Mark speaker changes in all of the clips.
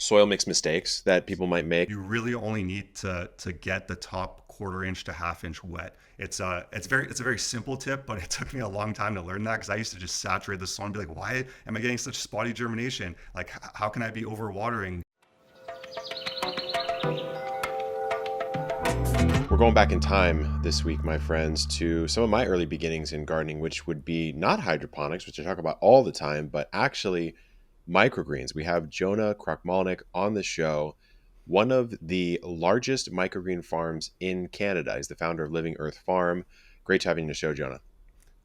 Speaker 1: soil mix mistakes that people might make?
Speaker 2: You really only need to get the top quarter inch to half inch wet. It's a very simple tip, but it took me a long time to learn that because I used to just saturate the soil and be like, why am I getting such spotty germination? Like, how can I be overwatering?
Speaker 1: We're going back in time this week, my friends, to some of my early beginnings in gardening, which would be not hydroponics, which I talk about all the time, but actually microgreens. We have Jonah Krochmalnek on the show, one of the largest microgreen farms in Canada. He's the founder of Living Earth Farm. Great to have you on the show, Jonah.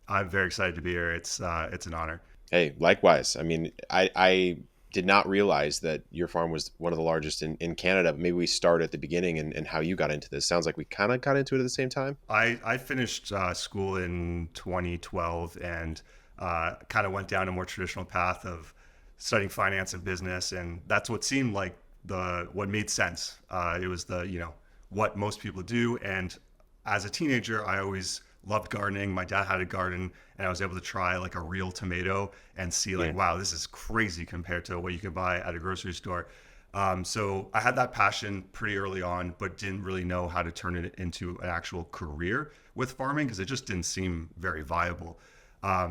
Speaker 2: I'm very excited to be here. It's an honor.
Speaker 1: Hey, likewise. I mean, I did not realize that your farm was one of the largest in Canada. Maybe we start at the beginning and how you got into this. Sounds like we kind of got into it at the same time.
Speaker 2: I finished school in 2012 and kind of went down a more traditional path of studying finance and business, and that's what seemed like the what made sense. It was the what most people do, and as a teenager, I always loved gardening. My dad had a garden, and I was able to try like a real tomato and see
Speaker 1: Yeah.
Speaker 2: like, wow, this is crazy compared to what you could buy at a grocery store. So I had that passion pretty early on, but didn't really know how to turn it into an actual career with farming because it just didn't seem very viable.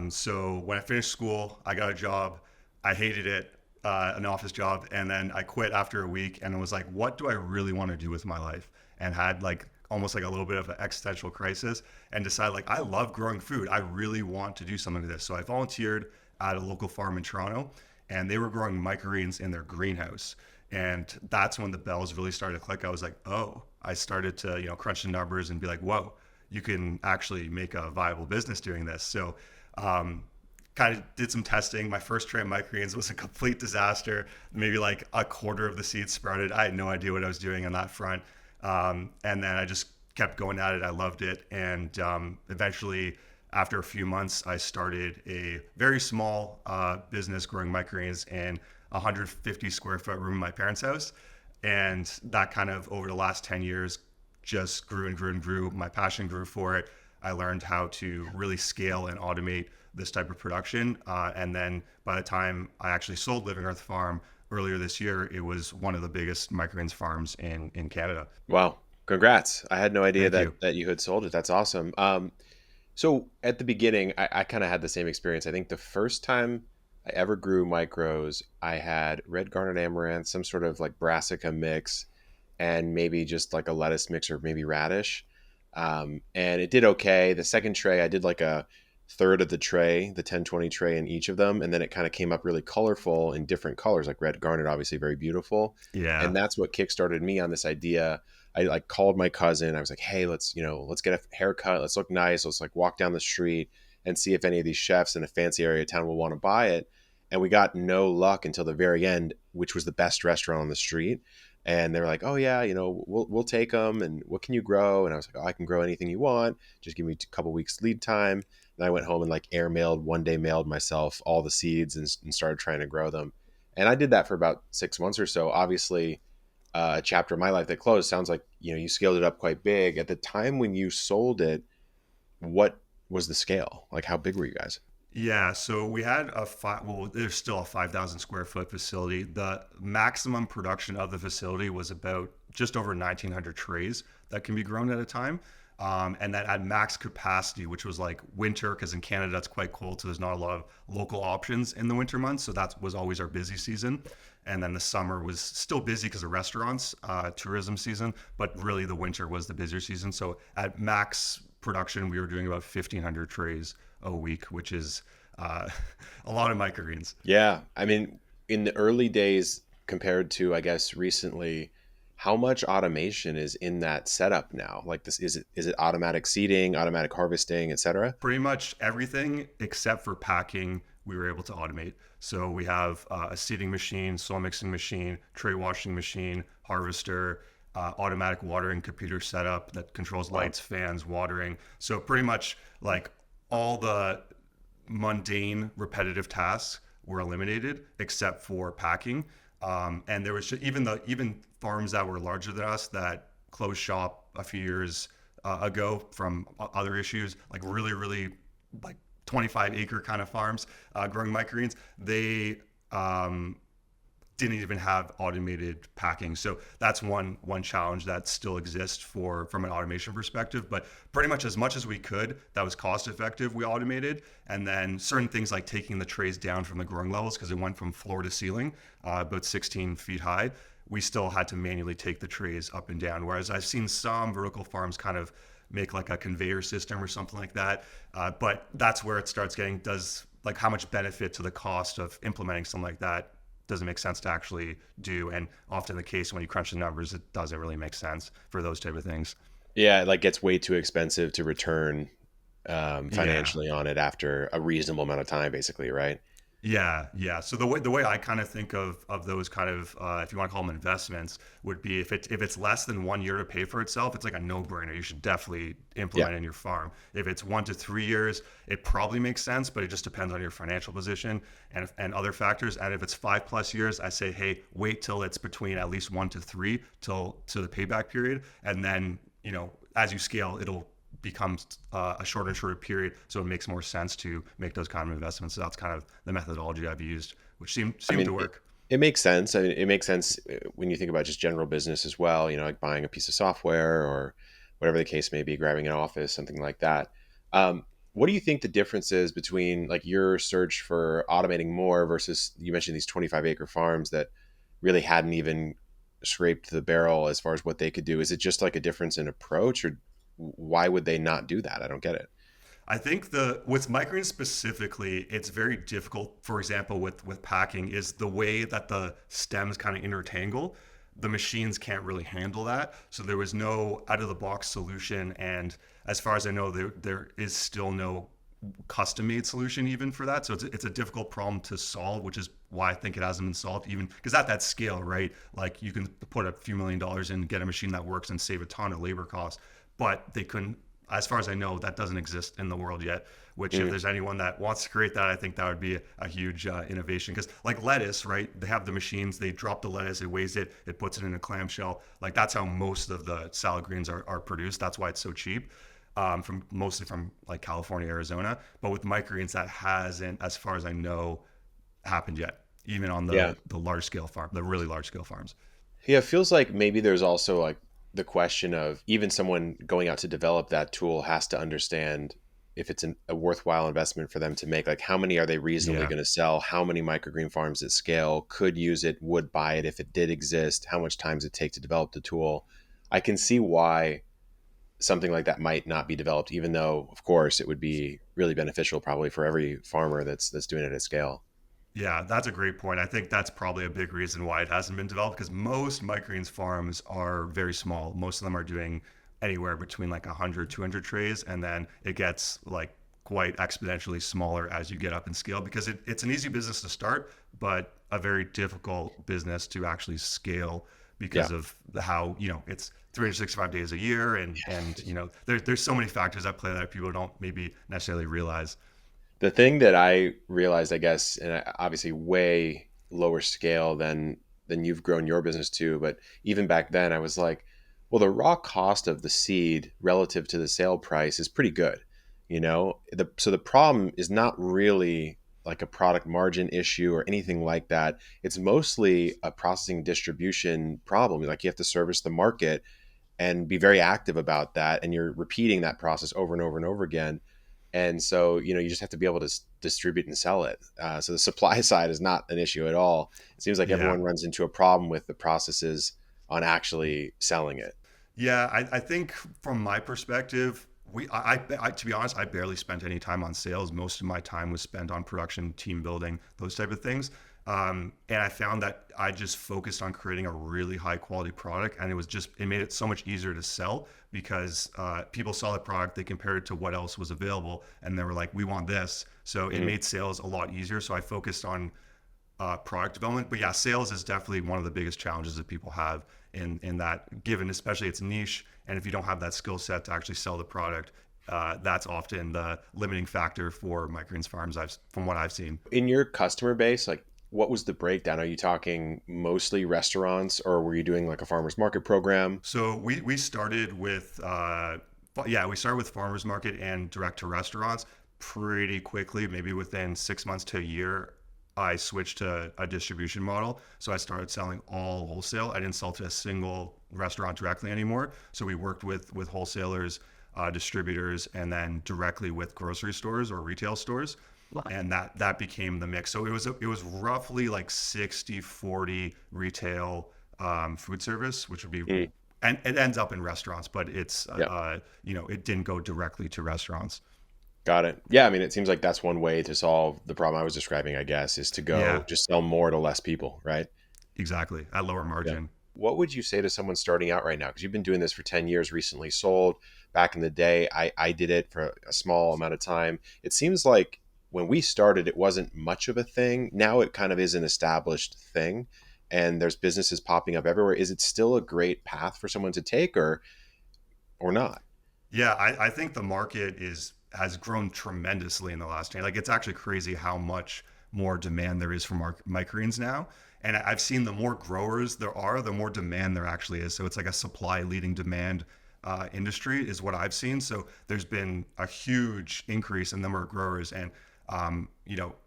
Speaker 2: So when I finished school, I got a job. I hated it, an office job, and then I quit after a week and was like, what do I really want to do with my life? And had like almost like a little bit of an existential crisis and decided like I love growing food. I really want to do something with this. So I volunteered at a local farm in Toronto, and they were growing microgreens in their greenhouse. And that's when the bells really started to click. I was like, oh, I started to, crunch the numbers and be like, whoa, you can actually make a viable business doing this. So um, kind of did some testing. My first tray of microgreens was a complete disaster. Maybe like a quarter of the seeds sprouted. I had no idea what I was doing on that front. And then I just kept going at it. I loved it. And eventually, after a few months, I started a very small business growing microgreens in a 150 square foot room in my parents' house. And that kind of over the last 10 years just grew and grew and grew. My passion grew for it. I learned how to really scale and automate this type of production. And then by the time I actually sold Living Earth Farm earlier this year, it was one of the biggest microgreens farms in Canada.
Speaker 1: Wow. Congrats. I had no idea
Speaker 2: Thank
Speaker 1: that
Speaker 2: you.
Speaker 1: you had sold it. That's awesome. So at the beginning, I kind of had the same experience. I think the first time I ever grew micros, I had red garnet amaranth, some sort of like brassica mix, and maybe just like a lettuce mix or maybe radish. And it did okay. The second tray, I did like a third of the tray, the 10-20 tray in each of them. And then it kind of came up really colorful in different colors, like red garnet, obviously very beautiful.
Speaker 2: Yeah.
Speaker 1: And that's what kickstarted me on this idea. I like called my cousin. I was like, hey, let's get a haircut. Let's look nice. Let's like walk down the street and see if any of these chefs in a fancy area of town will want to buy it. And we got no luck until the very end, which was the best restaurant on the street. And they were like, "Oh yeah, we'll take them. And what can you grow?" And I was like, "Oh, I can grow anything you want. Just give me a couple weeks lead time." And I went home and like one day mailed myself all the seeds and started trying to grow them. And I did that for about 6 months or so. Obviously, a chapter of my life that closed. Sounds like you scaled it up quite big. At the time when you sold it, what was the scale? Like, how big were you guys?
Speaker 2: Yeah, so we had well, there's still a 5,000 square foot facility. The maximum production of the facility was about just over 1,900 trays that can be grown at a time. And that at max capacity, which was like winter, because in Canada it's quite cold, so there's not a lot of local options in the winter months. So that was always our busy season. And then the summer was still busy because of restaurants, tourism season, but really the winter was the busier season. So at max production, we were doing about 1,500 trays a week, which is uh, a lot of microgreens.
Speaker 1: Yeah, I mean, in the early days compared to, I guess, recently, how much automation is in that setup now? Like this, is it automatic seeding, automatic harvesting, etc.?
Speaker 2: Pretty much everything except for packing, we were able to automate. So we have a seeding machine, soil mixing machine, tray washing machine, harvester, automatic watering computer setup that controls
Speaker 1: Wow.
Speaker 2: lights, fans, watering. So pretty much like all the mundane, repetitive tasks were eliminated except for packing. And there was even farms that were larger than us that closed shop a few years ago from other issues, like really, really like 25-acre kind of farms growing microgreens. They didn't even have automated packing. So that's one challenge that still exists for from an automation perspective. But pretty much as we could that was cost effective, we automated. And then certain things like taking the trays down from the growing levels, because it went from floor to ceiling, about 16 feet high, we still had to manually take the trays up and down. Whereas I've seen some vertical farms kind of make like a conveyor system or something like that. But that's where it starts getting, does like how much benefit to the cost of implementing something like that doesn't make sense to actually do. And often the case when you crunch the numbers, it doesn't really make sense for those type of things.
Speaker 1: Yeah, it like gets way too expensive to return
Speaker 2: Yeah.
Speaker 1: financially on it after a reasonable amount of time, basically, right?
Speaker 2: Yeah. So the way I kind of think of those kind of if you want to call them investments would be if it's less than 1 year to pay for itself, it's like a no brainer. You should definitely
Speaker 1: Yeah.
Speaker 2: implement in your farm. If it's 1 to 3 years, it probably makes sense, but it just depends on your financial position and other factors. And if it's 5 plus years, I say, hey, wait till it's between at least 1 to 3 till to the payback period, and then as you scale, it'll becomes a shorter and shorter period, so it makes more sense to make those kind of investments. So that's kind of the methodology I've used, which
Speaker 1: I
Speaker 2: seemed to
Speaker 1: mean,
Speaker 2: work.
Speaker 1: it makes sense. I mean, it makes sense when you think about just general business as well, like buying a piece of software or whatever the case may be, grabbing an office, something like that. What do you think the difference is between like your search for automating more versus you mentioned these 25-acre farms that really hadn't even scraped the barrel as far as what they could do? Is it just like a difference in approach, or why would they not do that? I don't get it.
Speaker 2: I think the with microgreens specifically, it's very difficult. For example, with packing, is the way that the stems kind of intertangle. The machines can't really handle that, so there was no out of the box solution. And as far as I know, there is still no custom made solution even for that. So it's a difficult problem to solve, which is why I think it hasn't been solved even because at that scale, right? Like you can put a few $1 million in, get a machine that works and save a ton of labor costs, but they couldn't, as far as I know, that doesn't exist in the world yet. Which, if
Speaker 1: Mm,
Speaker 2: there's anyone that wants to create that, I think that would be a huge innovation. Because, like lettuce, right? They have the machines. They drop the lettuce, it weighs it, it puts it in a clamshell. Like that's how most of the salad greens are produced. That's why it's so cheap. From mostly from like California, Arizona. But with microgreens, that hasn't, as far as I know, happened yet. Even on
Speaker 1: yeah.
Speaker 2: the large scale farm, the really large scale farms.
Speaker 1: Yeah, it feels like maybe there's also like the question of even someone going out to develop that tool has to understand if it's a worthwhile investment for them to make. Like, how many are they reasonably
Speaker 2: Yeah.
Speaker 1: going to sell? How many microgreen farms at scale could use it, would buy it if it did exist? How much time does it take to develop the tool? I can see why something like that might not be developed, even though, of course, it would be really beneficial probably for every farmer that's doing it at scale.
Speaker 2: Yeah, that's a great point. I think that's probably a big reason why it hasn't been developed because most microgreens farms are very small. Most of them are doing anywhere between like 100, 200 trays, and then it gets like quite exponentially smaller as you get up in scale because it's an easy business to start, but a very difficult business to actually scale
Speaker 1: Yeah.
Speaker 2: because of how, it's 365 days a year and there's so many factors at play that people don't maybe necessarily realize.
Speaker 1: The thing that I realized, I guess, and obviously way lower scale than you've grown your business to, but even back then, I was like, well, the raw cost of the seed relative to the sale price is pretty good, So the problem is not really like a product margin issue or anything like that. It's mostly a processing distribution problem. Like you have to service the market and be very active about that, and you're repeating that process over and over and over again. And so you just have to be able to distribute and sell it. So the supply side is not an issue at all. It seems like
Speaker 2: Yeah.
Speaker 1: everyone runs into a problem with the processes on actually selling it.
Speaker 2: Yeah, I think from my perspective, to be honest, I barely spent any time on sales. Most of my time was spent on production, team building, those type of things. And I found that I just focused on creating a really high quality product, and it made it so much easier to sell because people saw the product, they compared it to what else was available, and they were like, "We want this." So it
Speaker 1: Mhm.
Speaker 2: made sales a lot easier. So I focused on product development. But yeah, sales is definitely one of the biggest challenges that people have in that, given especially its niche, and if you don't have that skill set to actually sell the product, that's often the limiting factor for microgreens farms. From what I've seen.
Speaker 1: In your customer base, like what was the breakdown? Are you talking mostly restaurants, or were you doing like a farmers market program?
Speaker 2: So we started with we started with farmers market and direct to restaurants pretty quickly, maybe within 6 months to a year I switched to a distribution model. So I started selling all wholesale. I didn't sell to a single restaurant directly anymore. So we worked with wholesalers, distributors, and then directly with grocery stores or retail stores. And that became the mix. So it was roughly like 60-40 retail, food service, which would be,
Speaker 1: Mm,
Speaker 2: and it ends up in restaurants, but it's
Speaker 1: yeah.
Speaker 2: it didn't go directly to restaurants.
Speaker 1: Got it. Yeah, I mean, it seems like that's one way to solve the problem I was describing, I guess, is to go
Speaker 2: Yeah,
Speaker 1: just sell more to less people, right?
Speaker 2: exactly. At lower
Speaker 1: Yeah.
Speaker 2: margin.
Speaker 1: What would you say to someone starting out right now? Because you've been doing this for 10 years, recently sold. Back in the day, I did it for a small amount of time. It seems like when we started, it wasn't much of a thing. Now it kind of is an established thing, and there's businesses popping up everywhere. Is it still a great path for someone to take, or not?
Speaker 2: Yeah, I think the market has grown tremendously in the last 10. Like it's actually crazy how much more demand there is for microgreens now. And I've seen the more growers there are, the more demand there actually is. So it's like a supply leading demand industry is what I've seen. So there's been a huge increase in the number of growers. And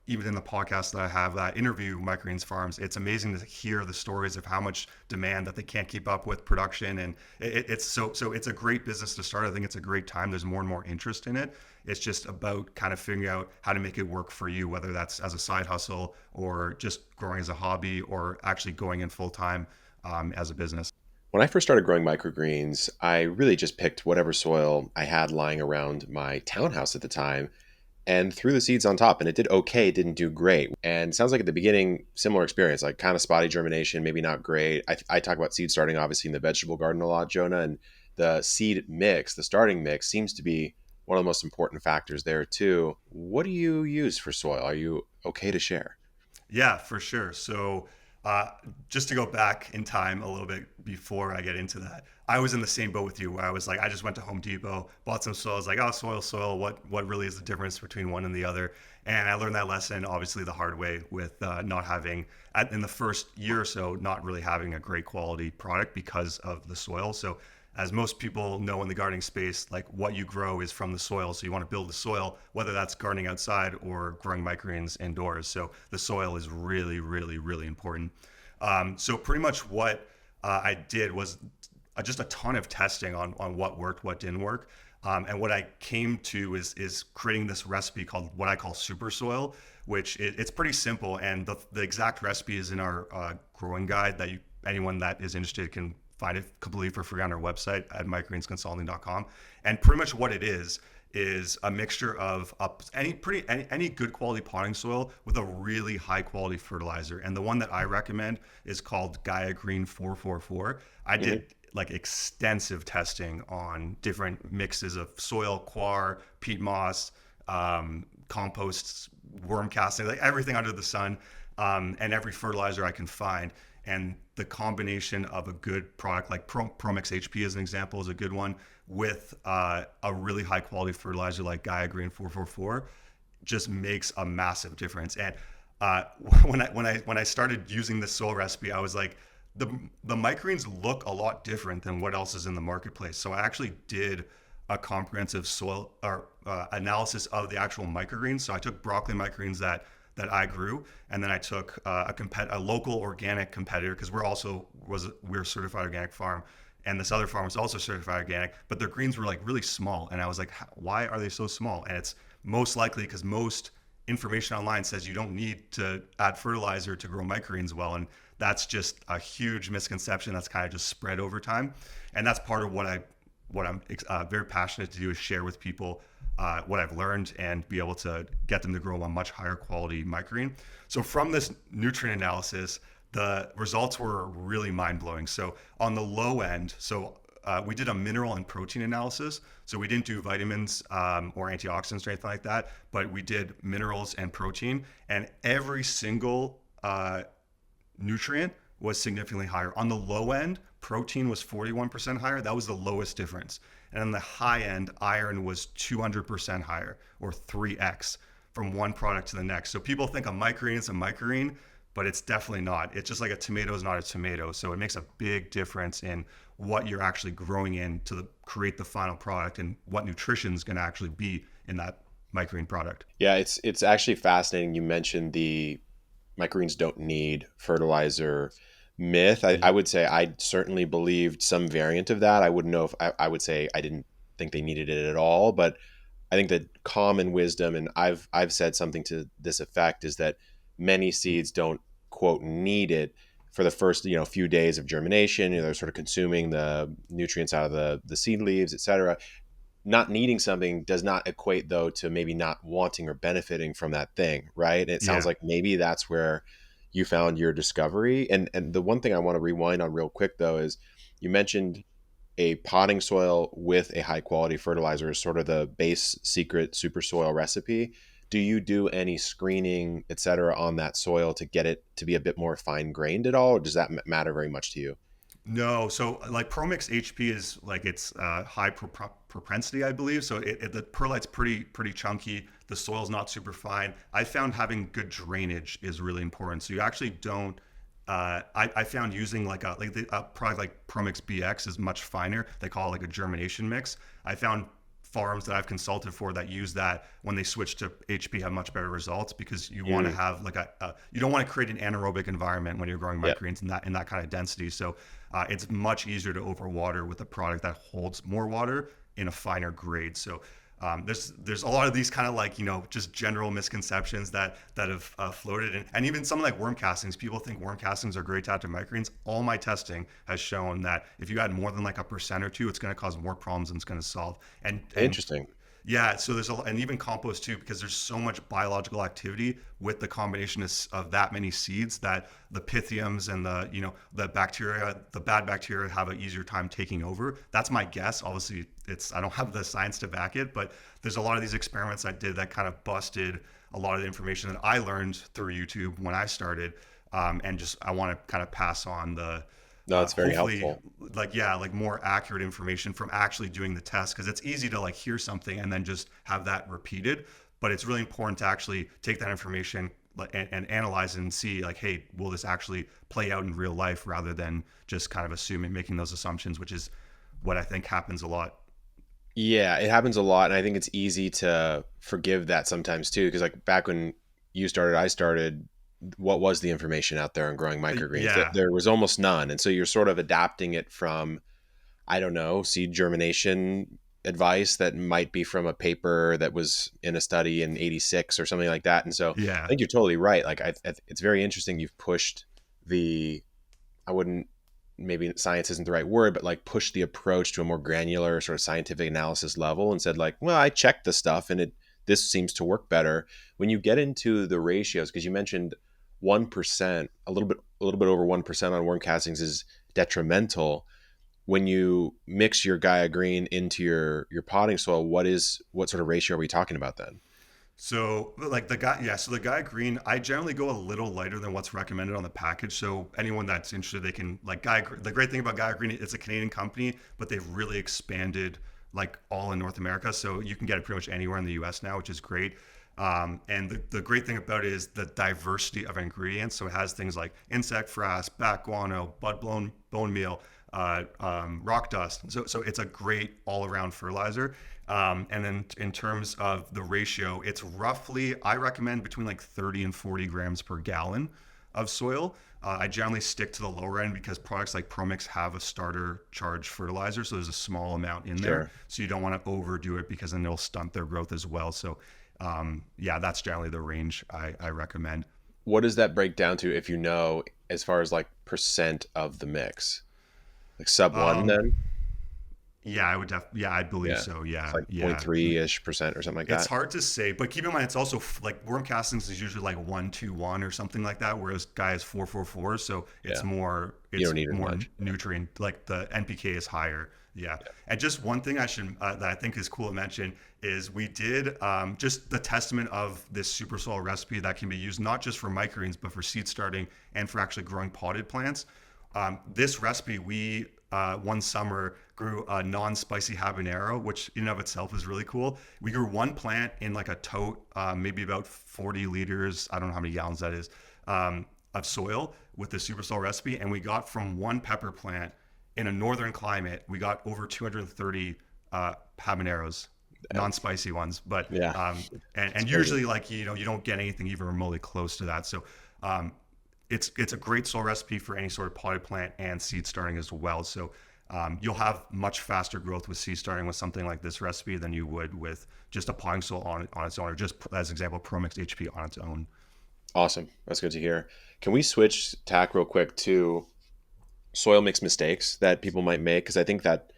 Speaker 2: even in the podcast that I have that interview microgreens farms, it's amazing to hear the stories of how much demand that they can't keep up with production, and it's it's a great business to start. I think it's a great time. There's more and more interest in it. It's just about kind of figuring out how to make it work for you, whether that's as a side hustle or just growing as a hobby or actually going in full time as a business.
Speaker 1: When I first started growing microgreens, I really just picked whatever soil I had lying around my townhouse at the time and threw the seeds on top, and it did okay. It didn't do great. And it sounds like at the beginning, similar experience, like kind of spotty germination, maybe not great. I talk about seed starting obviously in the vegetable garden a lot, Jonah, and the seed mix, the starting mix seems to be one of the most important factors there too. What do you use for soil? Are you okay to share?
Speaker 2: Yeah, for sure. So, uh, just to go back in time a little bit before I get into that, I was in the same boat with you where I was like, I just went to Home Depot, bought some soil. I was like, oh, soil. What really is the difference between one and the other? And I learned that lesson obviously the hard way with not having in the first year or so, not really having a great quality product because of the soil. So as most people know in the gardening space, like what you grow is from the soil. So you want to build the soil, whether that's gardening outside or growing microgreens indoors. So the soil is really, really, really important. So pretty much what I did was just a ton of testing on what worked, what didn't work. And what I came to is creating this recipe called what I call super soil, which it's pretty simple. And the exact recipe is in our growing guide that anyone that is interested can find it completely for free on our website at microgreensconsulting.com. And pretty much what it is a mixture of any good quality potting soil with a really high quality fertilizer. And the one that I recommend is called Gaia Green 444. I
Speaker 1: Hmm.
Speaker 2: did like extensive testing on different mixes of soil, coir, peat moss, composts, worm casting, like everything under the sun, and every fertilizer I can find. And the combination of a good product like Promix HP as an example is a good one with a really high quality fertilizer like Gaia Green 444 just makes a massive difference. And uh, when I started using this soil recipe, I was like, the the microgreens look a lot different than what else is in the marketplace. So I actually did a comprehensive soil or analysis of the actual microgreens. So I took broccoli microgreens that I grew, and then I took a local organic competitor because we're a certified organic farm, and this other farm was also certified organic, but their greens were like really small, and I was like, why are they so small? And it's most likely because most information online says you don't need to add fertilizer to grow microgreens well, and that's just a huge misconception that's kind of just spread over time, and that's part of what I'm very passionate to do is share with people what I've learned and be able to get them to grow a much higher quality microgreen. So from this nutrient analysis, the results were really mind blowing. So on the low end, we did a mineral and protein analysis. So we didn't do vitamins or antioxidants or anything like that, but we did minerals and protein, and every single nutrient was significantly higher. On the low end, protein was 41% higher. That was the lowest difference. And on the high end, iron was 200% higher, or 3x from one product to the next. So people think a microgreen is a microgreen, but it's definitely not. It's just like a tomato is not a tomato. So it makes a big difference in what you're actually growing in to create the final product and what nutrition is going to actually be in that microgreen product.
Speaker 1: Yeah, it's actually fascinating. You mentioned microgreens don't need fertilizer myth. I would say I certainly believed some variant of that. I wouldn't know if I would say I didn't think they needed it at all, but I think that common wisdom, and I've said something to this effect, is that many seeds don't quote need it for the first few days of germination. They're sort of consuming the nutrients out of the seed leaves, etc. Not needing something does not equate though to maybe not wanting or benefiting from that thing, right? And it sounds
Speaker 2: Yeah.
Speaker 1: like maybe that's where you found your discovery. And the one thing I want to rewind on real quick though is you mentioned a potting soil with a high quality fertilizer is sort of the base secret super soil recipe. Do you do any screening, et cetera, on that soil to get it to be a bit more fine grained at all? Or does that matter very much to you?
Speaker 2: No, so like ProMix HP is like it's high propensity, I believe. So the perlite's pretty chunky. The soil's not super fine. I found having good drainage is really important. So you actually don't. I found using a product like ProMix BX is much finer. They call it like a germination mix. I found farms that I've consulted for that use that when they switch to HP have much better results because you want to
Speaker 1: Mm,
Speaker 2: have you don't want to create an anaerobic environment when you're growing
Speaker 1: yeah.
Speaker 2: microgreens in that kind of density. So it's much easier to overwater with a product that holds more water in a finer grade. So there's a lot of these kind of just general misconceptions that have floated, and even something like worm castings. People think worm castings are great to add to microgreens. All my testing has shown that if you add more than like a percent or two, it's going to cause more problems than it's going to solve. And
Speaker 1: Interesting.
Speaker 2: yeah, so there's and even compost too, because there's so much biological activity with the combination of that many seeds that the pythiums and the bacteria, the bad bacteria, have an easier time taking over. That's my guess. Obviously, I don't have the science to back it, but there's a lot of these experiments I did that kind of busted a lot of the information that I learned through YouTube when I started, and just I want to kind of pass on the
Speaker 1: No, it's very
Speaker 2: hopefully
Speaker 1: helpful.
Speaker 2: like more accurate information from actually doing the test, because it's easy to like hear something and then just have that repeated, but it's really important to actually take that information and analyze it and see like, hey, will this actually play out in real life, rather than just kind of assuming, making those assumptions, which is what I think happens a lot.
Speaker 1: Yeah, it happens a lot, and I think it's easy to forgive that sometimes too. Because like back when you started, I started. What was the information out there on growing microgreens?
Speaker 2: Yeah.
Speaker 1: There was almost none, and so you're sort of adapting it from, I don't know, seed germination advice that might be from a paper that was in a study in '86 or something like that. And so I
Speaker 2: Yeah.
Speaker 1: think you're totally right. Like it's very interesting. You've pushed the, I wouldn't, maybe science isn't the right word, but like push the approach to a more granular sort of scientific analysis level and said like, well, I checked the stuff and this seems to work better. When you get into the ratios, because you mentioned 1%, a little bit over 1% on worm castings is detrimental. When you mix your Gaia Green into your potting soil, what sort of ratio are we talking about then?
Speaker 2: So like the guy, yeah. So the guy green, I generally go a little lighter than what's recommended on the package. So anyone that's interested, they can like Guy. The great thing about Guy Green, it's a Canadian company, but they've really expanded like all in North America. So you can get it pretty much anywhere in the U.S. now, which is great. And the great thing about it is the diversity of ingredients. So it has things like insect frass, bat guano, bud blown bone meal, rock dust. So it's a great all around fertilizer. And then in terms of the ratio, it's roughly, I recommend between like 30 and 40 grams per gallon of soil. I generally stick to the lower end because products like ProMix have a starter charge fertilizer. So there's a small amount in there.
Speaker 1: Sure.
Speaker 2: So you don't want to overdo it because then it'll stunt their growth as well. So yeah, that's generally the range I recommend.
Speaker 1: What does that break down to if you know, as far as like percent of the mix? Like sub one
Speaker 2: Um,
Speaker 1: then?
Speaker 2: yeah, yeah, I believe
Speaker 1: Yeah.
Speaker 2: so.
Speaker 1: It's
Speaker 2: Yeah,
Speaker 1: like
Speaker 2: yeah.
Speaker 1: 0.3-ish% or something like
Speaker 2: It's
Speaker 1: that.
Speaker 2: hard to say, but keep in mind it's also like worm castings is usually like 1-2-1 or something like that, whereas Guy is 4-4-4. So
Speaker 1: Yeah. You
Speaker 2: it's
Speaker 1: don't need as
Speaker 2: more
Speaker 1: much.
Speaker 2: nutrient, like the NPK is higher. Yeah.
Speaker 1: Yeah.
Speaker 2: And just one thing I should that I think is cool to mention is we did just the testament of this super soil recipe that can be used not just for microgreens but for seed starting and for actually growing potted plants. This recipe, we one summer grew a non-spicy habanero, which in and of itself is really cool. We grew one plant in like a tote, maybe about 40 liters, I don't know how many gallons that is, of soil with the super soil recipe. And we got from one pepper plant in a northern climate, we got over 230 habaneros, non-spicy ones. But
Speaker 1: Yeah.
Speaker 2: and
Speaker 1: It's crazy.
Speaker 2: usually like you don't get anything even remotely close to that. So Um, it's a great soil recipe for any sort of potted plant and seed starting as well. So you'll have much faster growth with seed starting with something like this recipe than you would with just a potting soil on its own, or just as example, ProMix HP on its own.
Speaker 1: Awesome. That's good to hear. Can we switch tack real quick to soil mix mistakes that people might make? Because I think that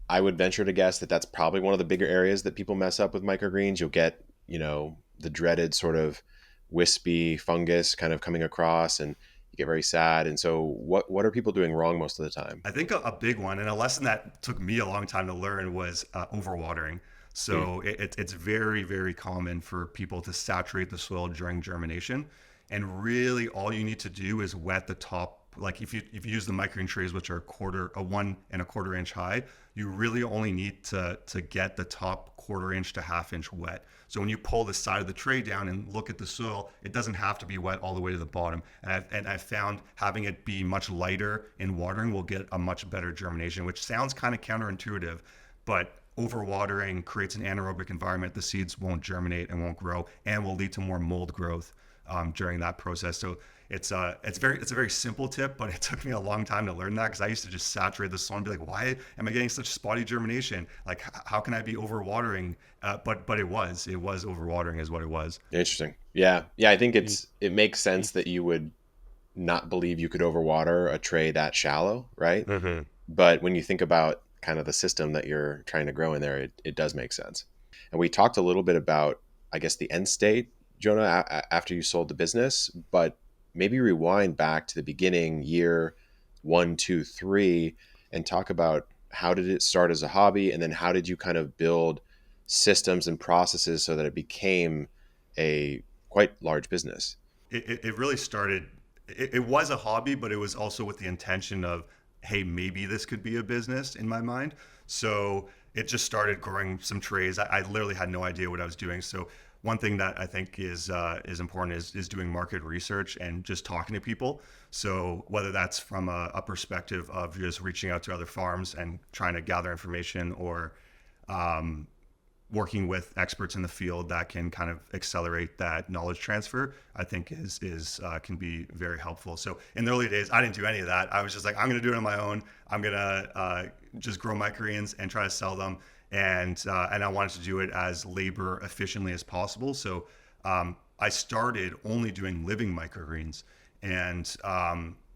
Speaker 1: I would venture to guess that that's probably one of the bigger areas that people mess up with microgreens. You'll get, the dreaded sort of wispy fungus kind of coming across, and you get very sad. And so what are people doing wrong most of the time?
Speaker 2: I think a big one, and a lesson that took me a long time to learn, was overwatering.
Speaker 1: Mm,
Speaker 2: So it's very, very common for people to saturate the soil during germination. And really, all you need to do is wet the top. Like if you use the microgreen trays, which are a 1 1/4 inch high, you really only need to get the top 1/4 inch to 1/2 inch wet. So when you pull the side of the tray down and look at the soil, it doesn't have to be wet all the way to the bottom. And I've found having it be much lighter in watering will get a much better germination, which sounds kind of counterintuitive, but overwatering creates an anaerobic environment. The seeds won't germinate and won't grow, and will lead to more mold growth during that process. So it's a very simple tip, but it took me a long time to learn that, because I used to just saturate the soil and be like, why am I getting such spotty germination? Like, how can I be overwatering? But it was overwatering is what it was.
Speaker 1: interesting. Yeah. Yeah. I think it makes sense that you would not believe you could overwater a tray that shallow, right?
Speaker 2: Mm-hmm.
Speaker 1: But when you think about kind of the system that you're trying to grow in there, it does make sense. And we talked a little bit about, I guess, the end state, Jonah, after you sold the business, but maybe rewind back to the beginning, year one, two, three, and talk about how did it start as a hobby, and then how did you kind of build systems and processes so that it became a quite large business.
Speaker 2: It really started. It was a hobby, but it was also with the intention of, hey, maybe this could be a business in my mind. So it just started growing some trays. I literally had no idea what I was doing. So one thing that I think is important is doing market research and just talking to people. So whether that's from a perspective of just reaching out to other farms and trying to gather information, or um, working with experts in the field that can kind of accelerate that knowledge transfer, I think is can be very helpful. So in the early days, I didn't do any of that. I was just like, I'm going to do it on my own. I'm going to just grow microgreens and try to sell them, and I wanted to do it as labor efficiently as possible. So I started only doing living microgreens, and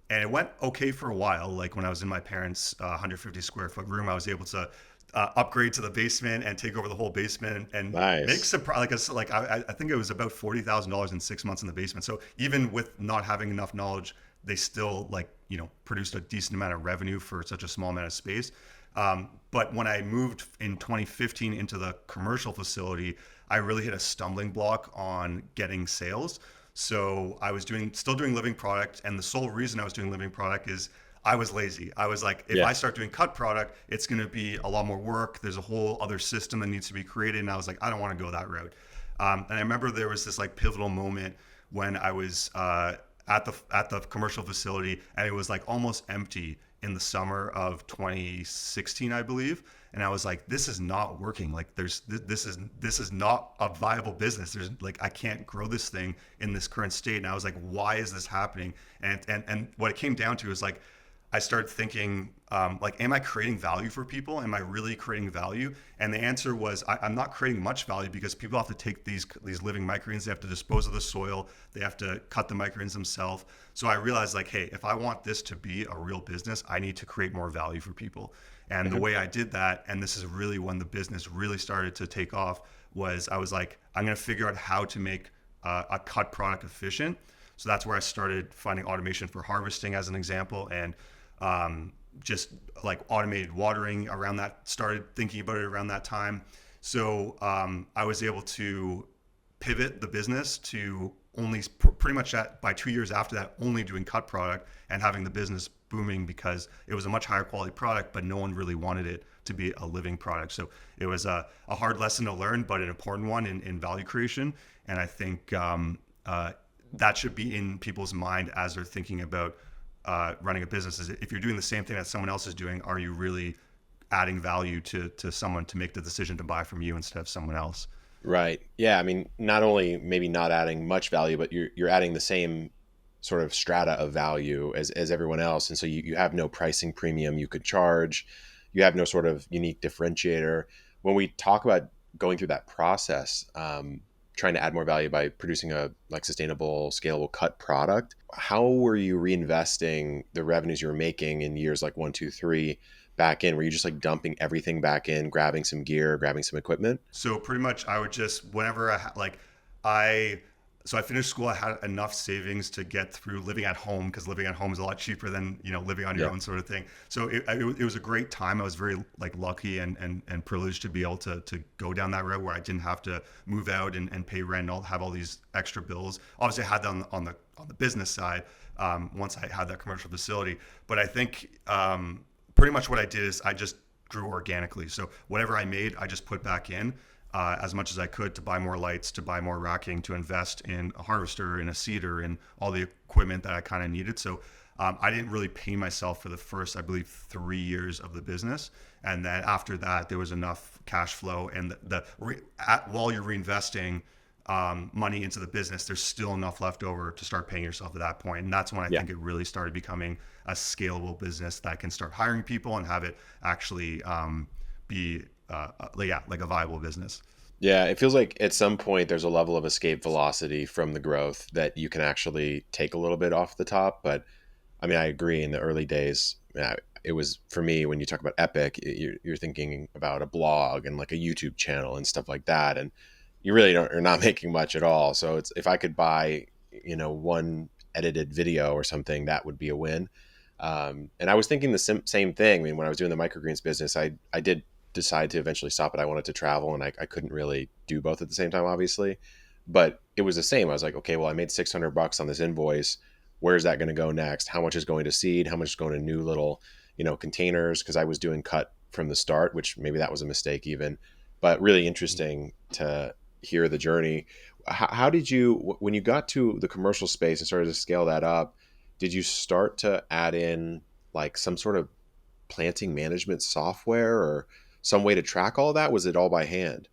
Speaker 2: it went okay for a while. Like when I was in my parents' 150 square foot room, I was able to upgrade to the basement and take over the whole basement and make
Speaker 1: Nice.
Speaker 2: some I think it was about $40,000 in 6 months in the basement. So even with not having enough knowledge, they still produced a decent amount of revenue for such a small amount of space. But when I moved in 2015 into the commercial facility, I really hit a stumbling block on getting sales. So I was still doing living product, and the sole reason I was doing living product is I was lazy. I was like, if
Speaker 1: Yeah.
Speaker 2: I start doing cut product, it's going to be a lot more work. There's a whole other system that needs to be created, and I was like, I don't want to go that route. And I remember there was this like pivotal moment when I was at the commercial facility, and it was like almost empty in the summer of 2016, I believe. And I was like, this is not working. Like this is not a viable business. There's like, I can't grow this thing in this current state. And I was like, why is this happening? And what it came down to is like, I started thinking, like, am I creating value for people? Am I really creating value? And the answer was, I'm not creating much value, because people have to take these living microgreens, they have to dispose of the soil, they have to cut the microgreens themselves. So I realized, like, hey, if I want this to be a real business, I need to create more value for people. And the
Speaker 1: Mhm.
Speaker 2: way I did that, and this is really when the business really started to take off, was I was like, I'm going to figure out how to make a cut product efficient. So that's where I started finding automation for harvesting, as an example, and just like automated watering around that, started thinking about it around that time. So I was able to pivot the business to only pretty much by 2 years after that, only doing cut product, and having the business booming because it was a much higher quality product, but no one really wanted it to be a living product. So it was a hard lesson to learn, but an important one in value creation. And I think that should be in people's mind as they're thinking about running a business. Is if you're doing the same thing that someone else is doing, are you really adding value to someone to make the decision to buy from you instead of someone else?
Speaker 1: Right. Yeah. I mean, not only maybe not adding much value, but you're adding the same sort of strata of value as everyone else. And so you have no pricing premium you could charge. You have no sort of unique differentiator. When we talk about going through that process, trying to add more value by producing a like sustainable, scalable cut product, how were you reinvesting the revenues you were making in years like one, two, three back in? Were you just like dumping everything back in, grabbing some gear, grabbing some equipment?
Speaker 2: So pretty much, I would just whenever I so I finished school. I had enough savings to get through living at home, because living at home is a lot cheaper than living on your
Speaker 1: Yeah.
Speaker 2: own, sort of thing. So it was a great time. I was very like lucky and privileged to be able to go down that road where I didn't have to move out and pay rent and have all these extra bills. Obviously, I had that on the business side once I had that commercial facility. But I think pretty much what I did is I just grew organically. So whatever I made, I just put back in as much as I could to buy more lights, to buy more racking, to invest in a harvester and a seeder and all the equipment that I kind of needed. So I didn't really pay myself for the first, I believe, 3 years of the business. And then after that, there was enough cash flow. And while you're reinvesting money into the business, there's still enough left over to start paying yourself at that point. And that's when I
Speaker 1: Yeah.
Speaker 2: think it really started becoming a scalable business that can start hiring people and have it actually be yeah, like a viable business.
Speaker 1: Yeah, it feels like at some point there's a level of escape velocity from the growth that you can actually take a little bit off the top. But I mean, I agree. In the early days, yeah, it was for me when you talk about Epic, you're thinking about a blog and like a YouTube channel and stuff like that, and you really don't, you're not making much at all. So it's if I could buy, one edited video or something, that would be a win. And I was thinking the same thing. I mean, when I was doing the microgreens business, I did decide to eventually stop it. I wanted to travel, and I couldn't really do both at the same time, obviously. But it was the same. I was like, okay, well, I made $600 on this invoice. Where's that going to go next? How much is going to seed? How much is going to new little, containers? Because I was doing cut from the start, which maybe that was a mistake even. But really interesting to hear the journey. How did you, when you got to the commercial space and started to scale that up, did you start to add in like some sort of planting management software or some way to track all of that? Was it all by hand?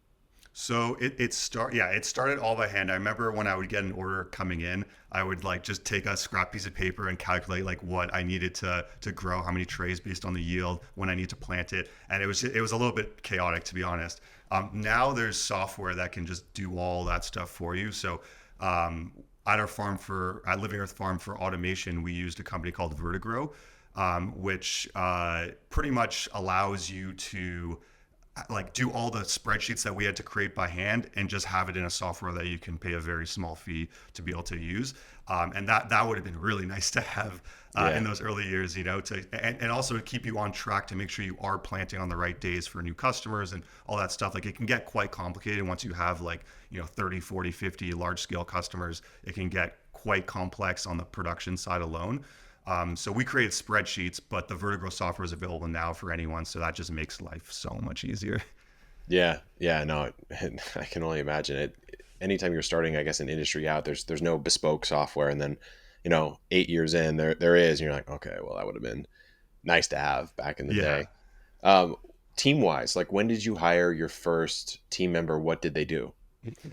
Speaker 2: So it started all by hand. I remember when I would get an order coming in, I would like just take a scrap piece of paper and calculate like what I needed to grow, how many trays based on the yield, when I need to plant it, and it was a little bit chaotic, to be honest. Now there's software that can just do all that stuff for you. So at Living Earth Farm, for automation, we used a company called Vertigrow, which pretty much allows you to like do all the spreadsheets that we had to create by hand and just have it in a software that you can pay a very small fee to be able to use. And that would have been really nice to have in
Speaker 1: Yeah.
Speaker 2: those early years, and also to keep you on track to make sure you are planting on the right days for new customers and all that stuff. Like, it can get quite complicated once you have 30, 40, 50 large scale customers. It can get quite complex on the production side alone. So we created spreadsheets, but the Vertigo software is available now for anyone. So that just makes life so much easier.
Speaker 1: Yeah. Yeah. No, I can only imagine it. Anytime you're starting, I guess, an industry out, there's no bespoke software. And then, 8 years in, there is, and you're like, okay, well, that would have been nice to have back in the
Speaker 2: Yeah.
Speaker 1: day. Team wise, like when did you hire your first team member? What did they do?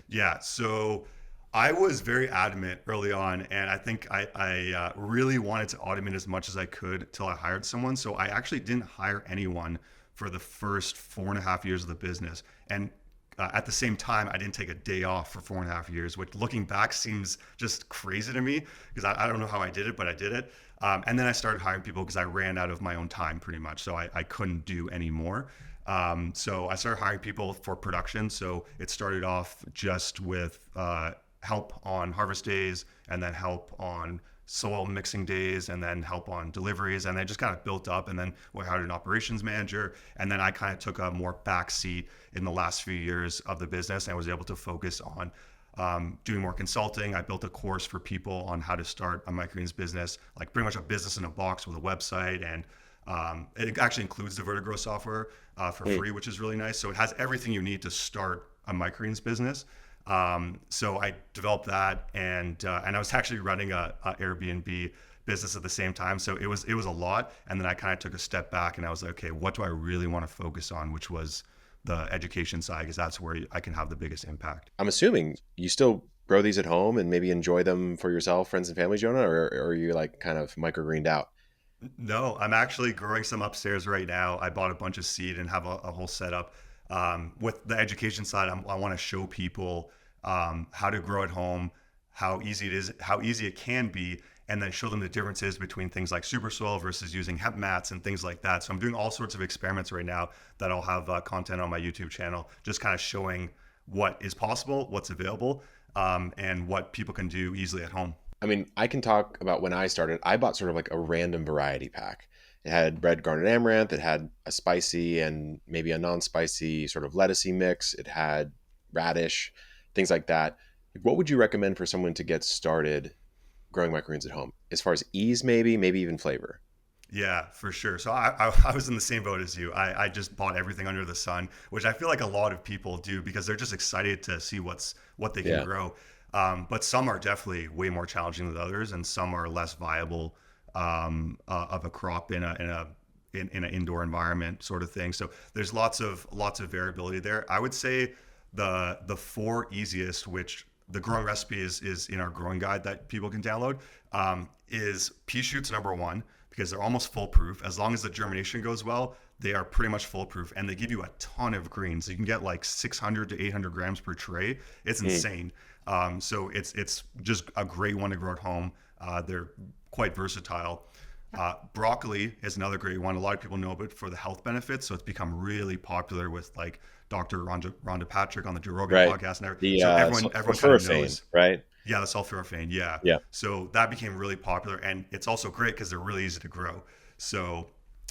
Speaker 2: Yeah. So I was very adamant early on, and I think I really wanted to automate as much as I could till I hired someone. So I actually didn't hire anyone for the first 4.5 years of the business. And at the same time, I didn't take a day off for 4.5 years, which looking back seems just crazy to me, because I don't know how I did it, but I did it. And then I started hiring people because I ran out of my own time pretty much. So I couldn't do any more. So I started hiring people for production. So it started off just with help on harvest days, and then help on soil mixing days, and then help on deliveries, and then just kind of built up. And then we hired an operations manager, and then I kind of took a more back seat in the last few years of the business, and was able to focus on doing more consulting. I built a course for people on how to start a microgreens business, like pretty much a business in a box with a website. And it actually includes the Vertigo software for
Speaker 1: Hmm.
Speaker 2: free, which is really nice. So it has everything you need to start a microgreens business. So I developed that, and I was actually running a Airbnb business at the same time. So it was a lot. And then I kind of took a step back, and I was like, okay, what do I really want to focus on? Which was the education side, because that's where I can have the biggest impact.
Speaker 1: I'm assuming you still grow these at home and maybe enjoy them for yourself, friends and family, Jonah, or are you like kind of microgreened out?
Speaker 2: No, I'm actually growing some upstairs right now. I bought a bunch of seed and have a whole setup. With the education side, I want to show people how to grow at home, how easy it is, how easy it can be, and then show them the differences between things like super soil versus using hemp mats and things like that. So I'm doing all sorts of experiments right now that I'll have content on my YouTube channel, just kind of showing what is possible, what's available, and what people can do easily at home.
Speaker 1: I mean, I can talk about when I started. I bought sort of like a random variety pack. It had red garnet amaranth. It had a spicy and maybe a non-spicy sort of lettucey mix. It had radish, things like that. What would you recommend for someone to get started growing microgreens at home, as far as ease, maybe even flavor?
Speaker 2: Yeah, for sure. So I was in the same boat as you. I just bought everything under the sun, which I feel like a lot of people do because they're just excited to see what they can
Speaker 1: Yeah,
Speaker 2: grow. But some are definitely way more challenging than others, and some are less viable of a crop in an indoor environment sort of thing. So there's lots of variability there. I would say the four easiest, which the growing recipe is in our growing guide that people can download, is pea shoots number one because they're almost foolproof. As long as the germination goes well, they are pretty much foolproof, and they give you a ton of greens. You can get like 600 to 800 grams per tray. It's
Speaker 1: mm,
Speaker 2: insane. So it's just a great one to grow at home. They're quite versatile. Broccoli is another great one. A lot of people know about it for the health benefits, so it's become really popular with like Dr. Rhonda Patrick on the Joe Rogan
Speaker 1: right.
Speaker 2: podcast, and
Speaker 1: The
Speaker 2: so everyone kind of
Speaker 1: sulforaphane,
Speaker 2: knows.
Speaker 1: right?
Speaker 2: Yeah, the sulforaphane. Yeah,
Speaker 1: Yeah.
Speaker 2: so that became really popular, and it's also great because they're really easy to grow. So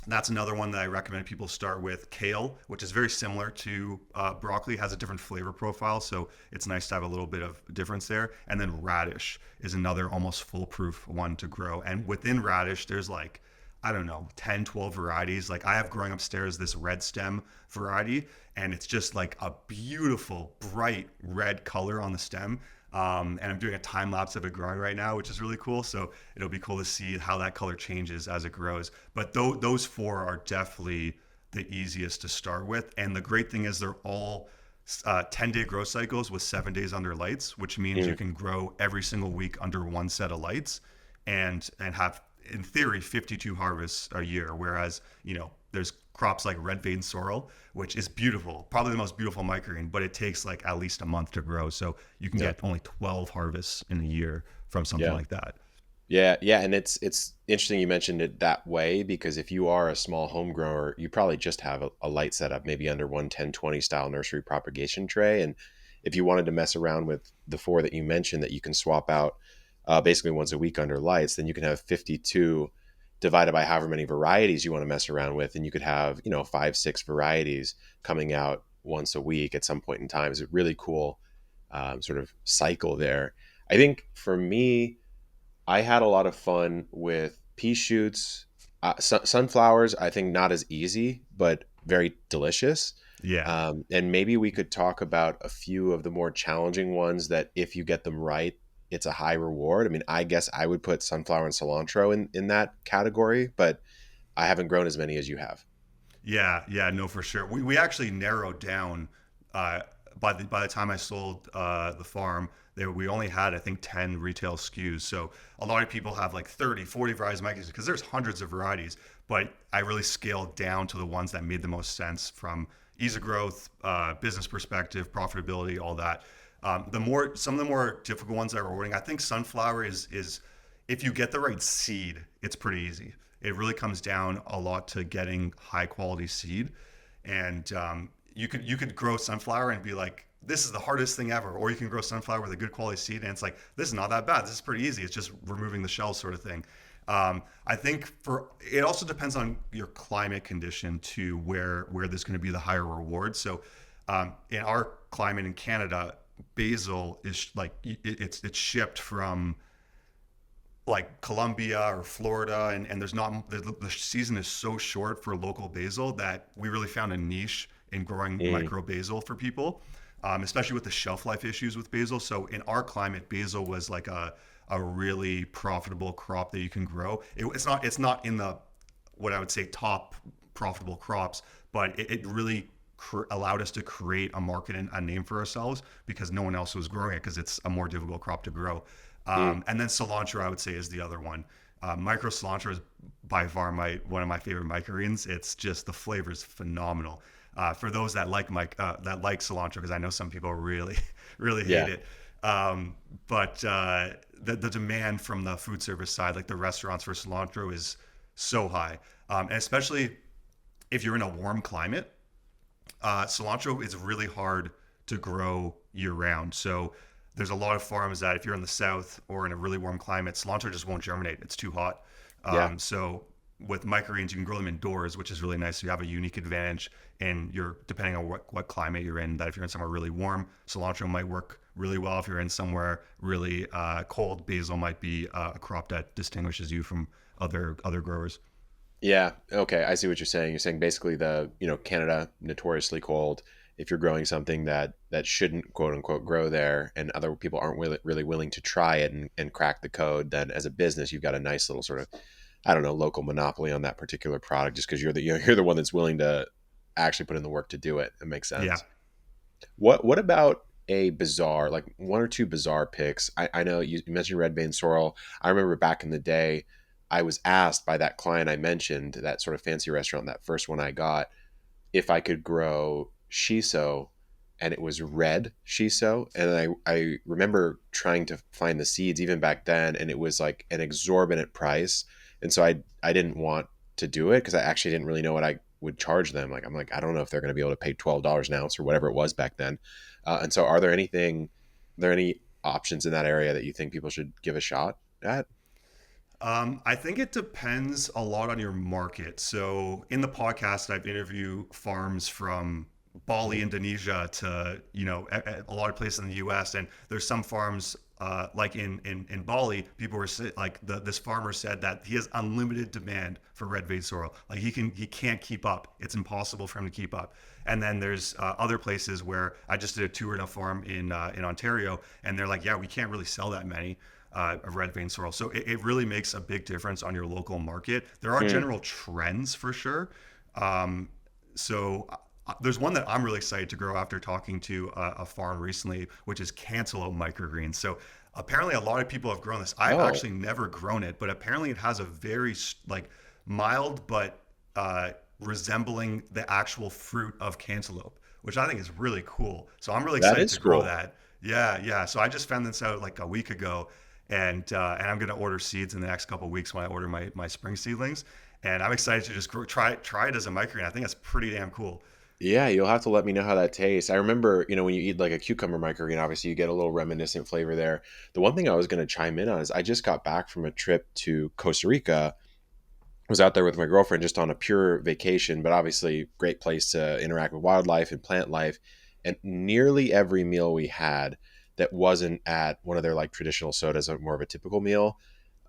Speaker 2: that's another one that I recommend people start with. Kale, which is very similar to broccoli, has a different flavor profile, so it's nice to have a little bit of difference there. And then radish is another almost foolproof one to grow. And within radish, there's like, I don't know, 10, 12 varieties. Like I have growing upstairs this red stem variety, and it's just like a beautiful, bright red color on the stem. And I'm doing a time lapse of it growing right now, which is really cool. So it'll be cool to see how that color changes as it grows. But those four are definitely the easiest to start with. And the great thing is they're all 10-day grow cycles with 7 days under lights, which means you
Speaker 1: Mm,
Speaker 2: can grow every single week under one set of lights and have in theory 52 harvests a year. Whereas, there's crops like red vein sorrel, which is beautiful, probably the most beautiful microgreen, but it takes like at least a month to grow. So you can
Speaker 1: yeah.
Speaker 2: get only 12 harvests in a year from something
Speaker 1: Yeah.
Speaker 2: like that.
Speaker 1: Yeah, and it's interesting you mentioned it that way because if you are a small home grower, you probably just have a light setup, maybe under 110-20 style nursery propagation tray. And if you wanted to mess around with the four that you mentioned that you can swap out basically once a week under lights, then you can have 52 divided by however many varieties you want to mess around with, and you could have, five, six varieties coming out once a week at some point in time. It's a really cool sort of cycle there. I think for me, I had a lot of fun with pea shoots. Sunflowers, I think not as easy, but very delicious.
Speaker 2: Yeah.
Speaker 1: And maybe we could talk about a few of the more challenging ones that if you get them right, it's a high reward. I mean, I guess I would put sunflower and cilantro in that category, but I haven't grown as many as you have.
Speaker 2: Yeah, yeah, no, for sure. We actually narrowed down uh, by the time I sold the farm. There we only had I think 10 retail SKUs. So a lot of people have like 30, 40 varieties of microgreens because there's hundreds of varieties. But I really scaled down to the ones that made the most sense from ease of growth, business perspective, profitability, all that. Some of the more difficult ones that we're ordering, I think sunflower is if you get the right seed, it's pretty easy. It really comes down a lot to getting high quality seed, and you could grow sunflower and be like, this is the hardest thing ever, or you can grow sunflower with a good quality seed, and it's like this is not that bad. This is pretty easy. It's just removing the shells, sort of thing. I think for it also depends on your climate condition to where there's going to be the higher reward. So in our climate in Canada, basil is like it's shipped from like Colombia or Florida, and there's not the season is so short for local basil that we really found a niche in growing
Speaker 1: Mm,
Speaker 2: micro basil for people, especially with the shelf life issues with basil. So in our climate, basil was like a really profitable crop that you can grow. It's not in the what I would say top profitable crops, but it really allowed us to create a market and a name for ourselves because no one else was growing it because it's a more difficult crop to grow.
Speaker 1: Mm.
Speaker 2: And then cilantro, I would say, is the other one. Micro cilantro is by far one of my favorite microgreens. It's just the flavor is phenomenal. For those that that like cilantro, because I know some people really really hate
Speaker 1: Yeah.
Speaker 2: it. But the demand from the food service side, like the restaurants for cilantro, is so high, and especially if you're in a warm climate, cilantro is really hard to grow year round. So there's a lot of farms that if you're in the south or in a really warm climate, cilantro just won't germinate. It's too hot.
Speaker 1: Yeah.
Speaker 2: So with microgreens, you can grow them indoors, which is really nice. So you have a unique advantage, and you're depending on what climate you're in. That if you're in somewhere really warm, cilantro might work really well. If you're in somewhere really cold, basil might be a crop that distinguishes you from other growers.
Speaker 1: Yeah. Okay. I see what you're saying. You're saying basically Canada notoriously cold. If you're growing something that shouldn't quote unquote grow there, and other people aren't really willing to try it and crack the code, then as a business you've got a nice little sort of, I don't know, local monopoly on that particular product just because you're the one that's willing to actually put in the work to do it. It makes
Speaker 2: Yeah.
Speaker 1: sense. What about a bizarre, like one or two bizarre picks? I know you mentioned red vein sorrel. I remember back in the day, I was asked by that client I mentioned, that sort of fancy restaurant, that first one I got, if I could grow shiso, and it was red shiso. And I remember trying to find the seeds even back then, and it was like an exorbitant price. And so I didn't want to do it because I actually didn't really know what I would charge them. Like, I'm like, I don't know if they're going to be able to pay $12 an ounce or whatever it was back then. And so are there any options in that area that you think people should give a shot at?
Speaker 2: I think it depends a lot on your market. So in the podcast, I've interviewed farms from Bali, Indonesia, to a lot of places in the U.S. And there's some farms like in Bali, people were this farmer said that he has unlimited demand for red vein sorrel. Like he can't keep up. It's impossible for him to keep up. And then there's other places where I just did a tour in a farm in Ontario, and they're like, yeah, we can't really sell that many of red vein sorrel. So it really makes a big difference on your local market. There are
Speaker 1: Mm.
Speaker 2: general trends for sure. Um, there's one that I'm really excited to grow after talking to a farm recently, which is cantaloupe microgreens. So apparently a lot of people have grown this. I've
Speaker 1: Oh,
Speaker 2: actually never grown it, but apparently it has a very mild but resembling the actual fruit of cantaloupe, which I think is really cool. So I'm really
Speaker 1: that
Speaker 2: excited
Speaker 1: is
Speaker 2: to grow
Speaker 1: cool.
Speaker 2: that. Yeah, yeah. So I just found this out like a week ago, and I'm gonna order seeds in the next couple of weeks when I order my spring seedlings. And I'm excited to just try it as a microgreen. I think that's pretty damn cool.
Speaker 1: Yeah, you'll have to let me know how that tastes. I remember, when you eat like a cucumber microgreen, obviously you get a little reminiscent flavor there. The one thing I was going to chime in on is I just got back from a trip to Costa Rica. Was out there with my girlfriend just on a pure vacation, but obviously great place to interact with wildlife and plant life. And nearly every meal we had that wasn't at one of their like traditional sodas, or more of a typical meal,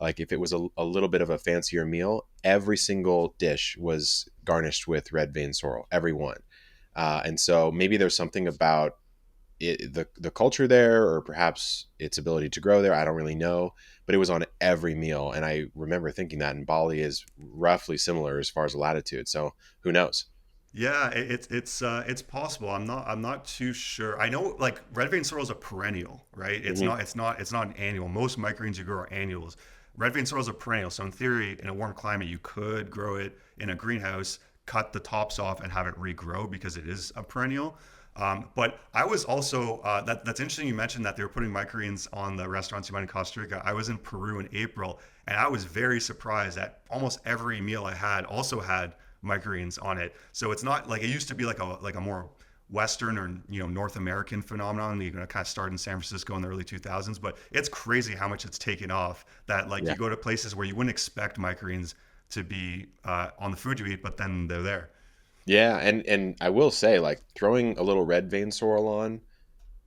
Speaker 1: like if it was a little bit of a fancier meal, every single dish was garnished with red vein sorrel, every one. And so maybe there's something about the culture there, or perhaps its ability to grow there. I don't really know, but it was on every meal, and I remember thinking that. And Bali is roughly similar as far as latitude, so who knows?
Speaker 2: Yeah, it's possible. I'm not too sure. I know like red vein sorrel is a perennial, right? It's
Speaker 1: Hmm.
Speaker 2: not it's not it's not an annual. Most microgreens you grow are annuals. Red vein sorrel is a perennial. So in theory, in a warm climate, you could grow it in a greenhouse, cut the tops off, and have it regrow because it is a perennial. But I was also that's interesting. You mentioned that they were putting microgreens on the restaurants you went in Costa Rica. I was in Peru in April, and I was very surprised that almost every meal I had also had microgreens on it. So it's not like it used to be like a more Western or North American phenomenon. You know, kind of started in San Francisco in the early 2000s, but it's crazy how much it's taken off. That like
Speaker 1: Yeah.
Speaker 2: you go to places where you wouldn't expect microgreens to be on the food you eat, but then they're there.
Speaker 1: Yeah, and I will say, like, throwing a little red vein sorrel on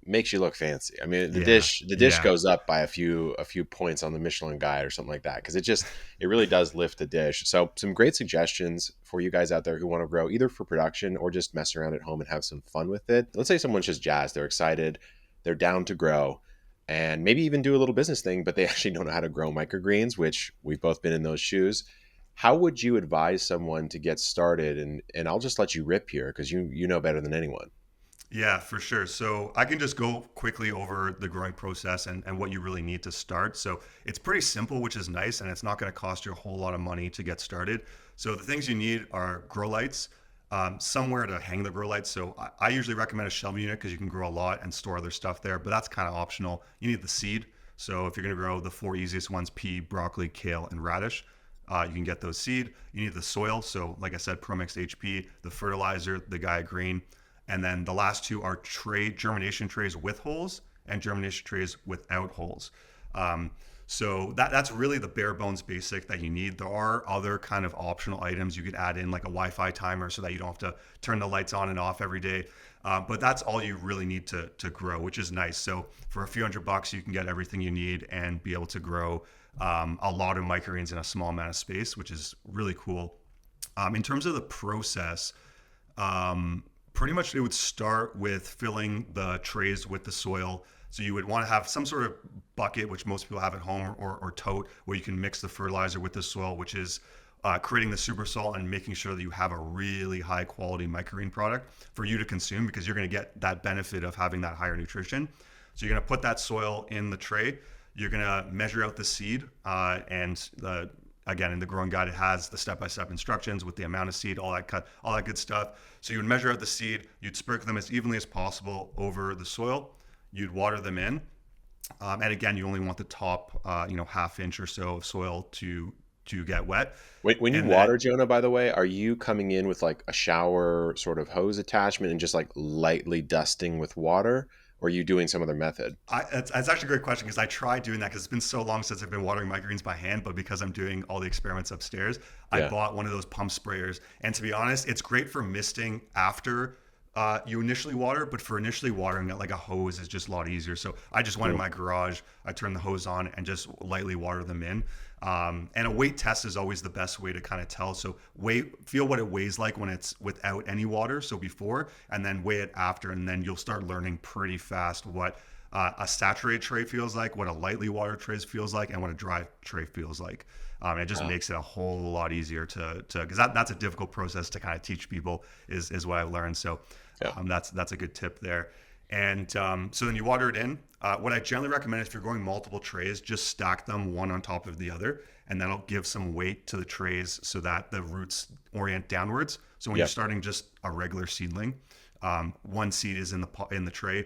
Speaker 1: makes you look fancy. I mean,
Speaker 2: Yeah,
Speaker 1: the dish
Speaker 2: yeah.
Speaker 1: goes up by a few points on the Michelin guide or something like that, because it really does lift the dish. So some great suggestions for you guys out there who want to grow either for production or just mess around at home and have some fun with it. Let's say someone's just jazzed, they're excited, they're down to grow, and maybe even do a little business thing, but they actually don't know how to grow microgreens, which we've both been in those shoes. How would you advise someone to get started? And I'll just let you rip here because you know better than anyone.
Speaker 2: Yeah, for sure. So I can just go quickly over the growing process and what you really need to start. So it's pretty simple, which is nice, and it's not going to cost you a whole lot of money to get started. So the things you need are grow lights, somewhere to hang the grow lights. So I usually recommend a shelving unit because you can grow a lot and store other stuff there, but that's kind of optional. You need the seed. So if you're going to grow the four easiest ones, pea, broccoli, kale, and radish, you can get those seed. You need the soil. So like I said, ProMix HP, the fertilizer, the Gaia Green. And then the last two are germination trays with holes and germination trays without holes. Um, so that's really the bare bones basic that you need. There are other kind of optional items you could add in, like a Wi-Fi timer, so that you don't have to turn the lights on and off every day. But that's all you really need to grow, which is nice. So for a few $100, you can get everything you need and be able to grow a lot of microgreens in a small amount of space, which is really cool. In terms of the process, pretty much it would start with filling the trays with the soil. So you would want to have some sort of bucket, which most people have at home, or tote, where you can mix the fertilizer with the soil, which is creating the super salt and making sure that you have a really high quality microgreen product for you to consume, because you're going to get that benefit of having that higher nutrition. So you're going to put that soil in the tray. You're going to measure out the seed, and again, in the growing guide, it has the step-by-step instructions with the amount of seed, all that good stuff. So you would measure out the seed, you'd sprinkle them as evenly as possible over the soil, you'd water them in, and again, you only want the top, half inch or so of soil to get wet.
Speaker 1: When you
Speaker 2: And then
Speaker 1: water, Jonah, by the way, are you coming in with like a shower sort of hose attachment and just like lightly dusting with water? Or are you doing some other method?
Speaker 2: it's actually a great question, because I tried doing that because it's been so long since I've been watering my greens by hand. But because I'm doing all the experiments upstairs, I
Speaker 1: Yeah.
Speaker 2: bought one of those pump sprayers. And to be honest, it's great for misting after you initially water, but for initially watering it, like a hose is just a lot easier. So I just went in
Speaker 1: Cool.
Speaker 2: my garage, I turned the hose on and just lightly water them in. And a weight test is always the best way to kind of tell. So feel what it weighs like when it's without any water. So before, and then weigh it after, and then you'll start learning pretty fast what a saturated tray feels like, what a lightly watered tray feels like, and what a dry tray feels like. It just
Speaker 1: Uh,
Speaker 2: makes it a whole lot easier because that's a difficult process to kind of teach people, is what I've learned. So
Speaker 1: yeah.
Speaker 2: that's a good tip there. And so then you water it in. What I generally recommend is, if you're growing multiple trays, just stack them one on top of the other, and that'll give some weight to the trays so that the roots orient downwards. So when you're
Speaker 1: Yeah.
Speaker 2: starting just a regular seedling, one seed is in the tray.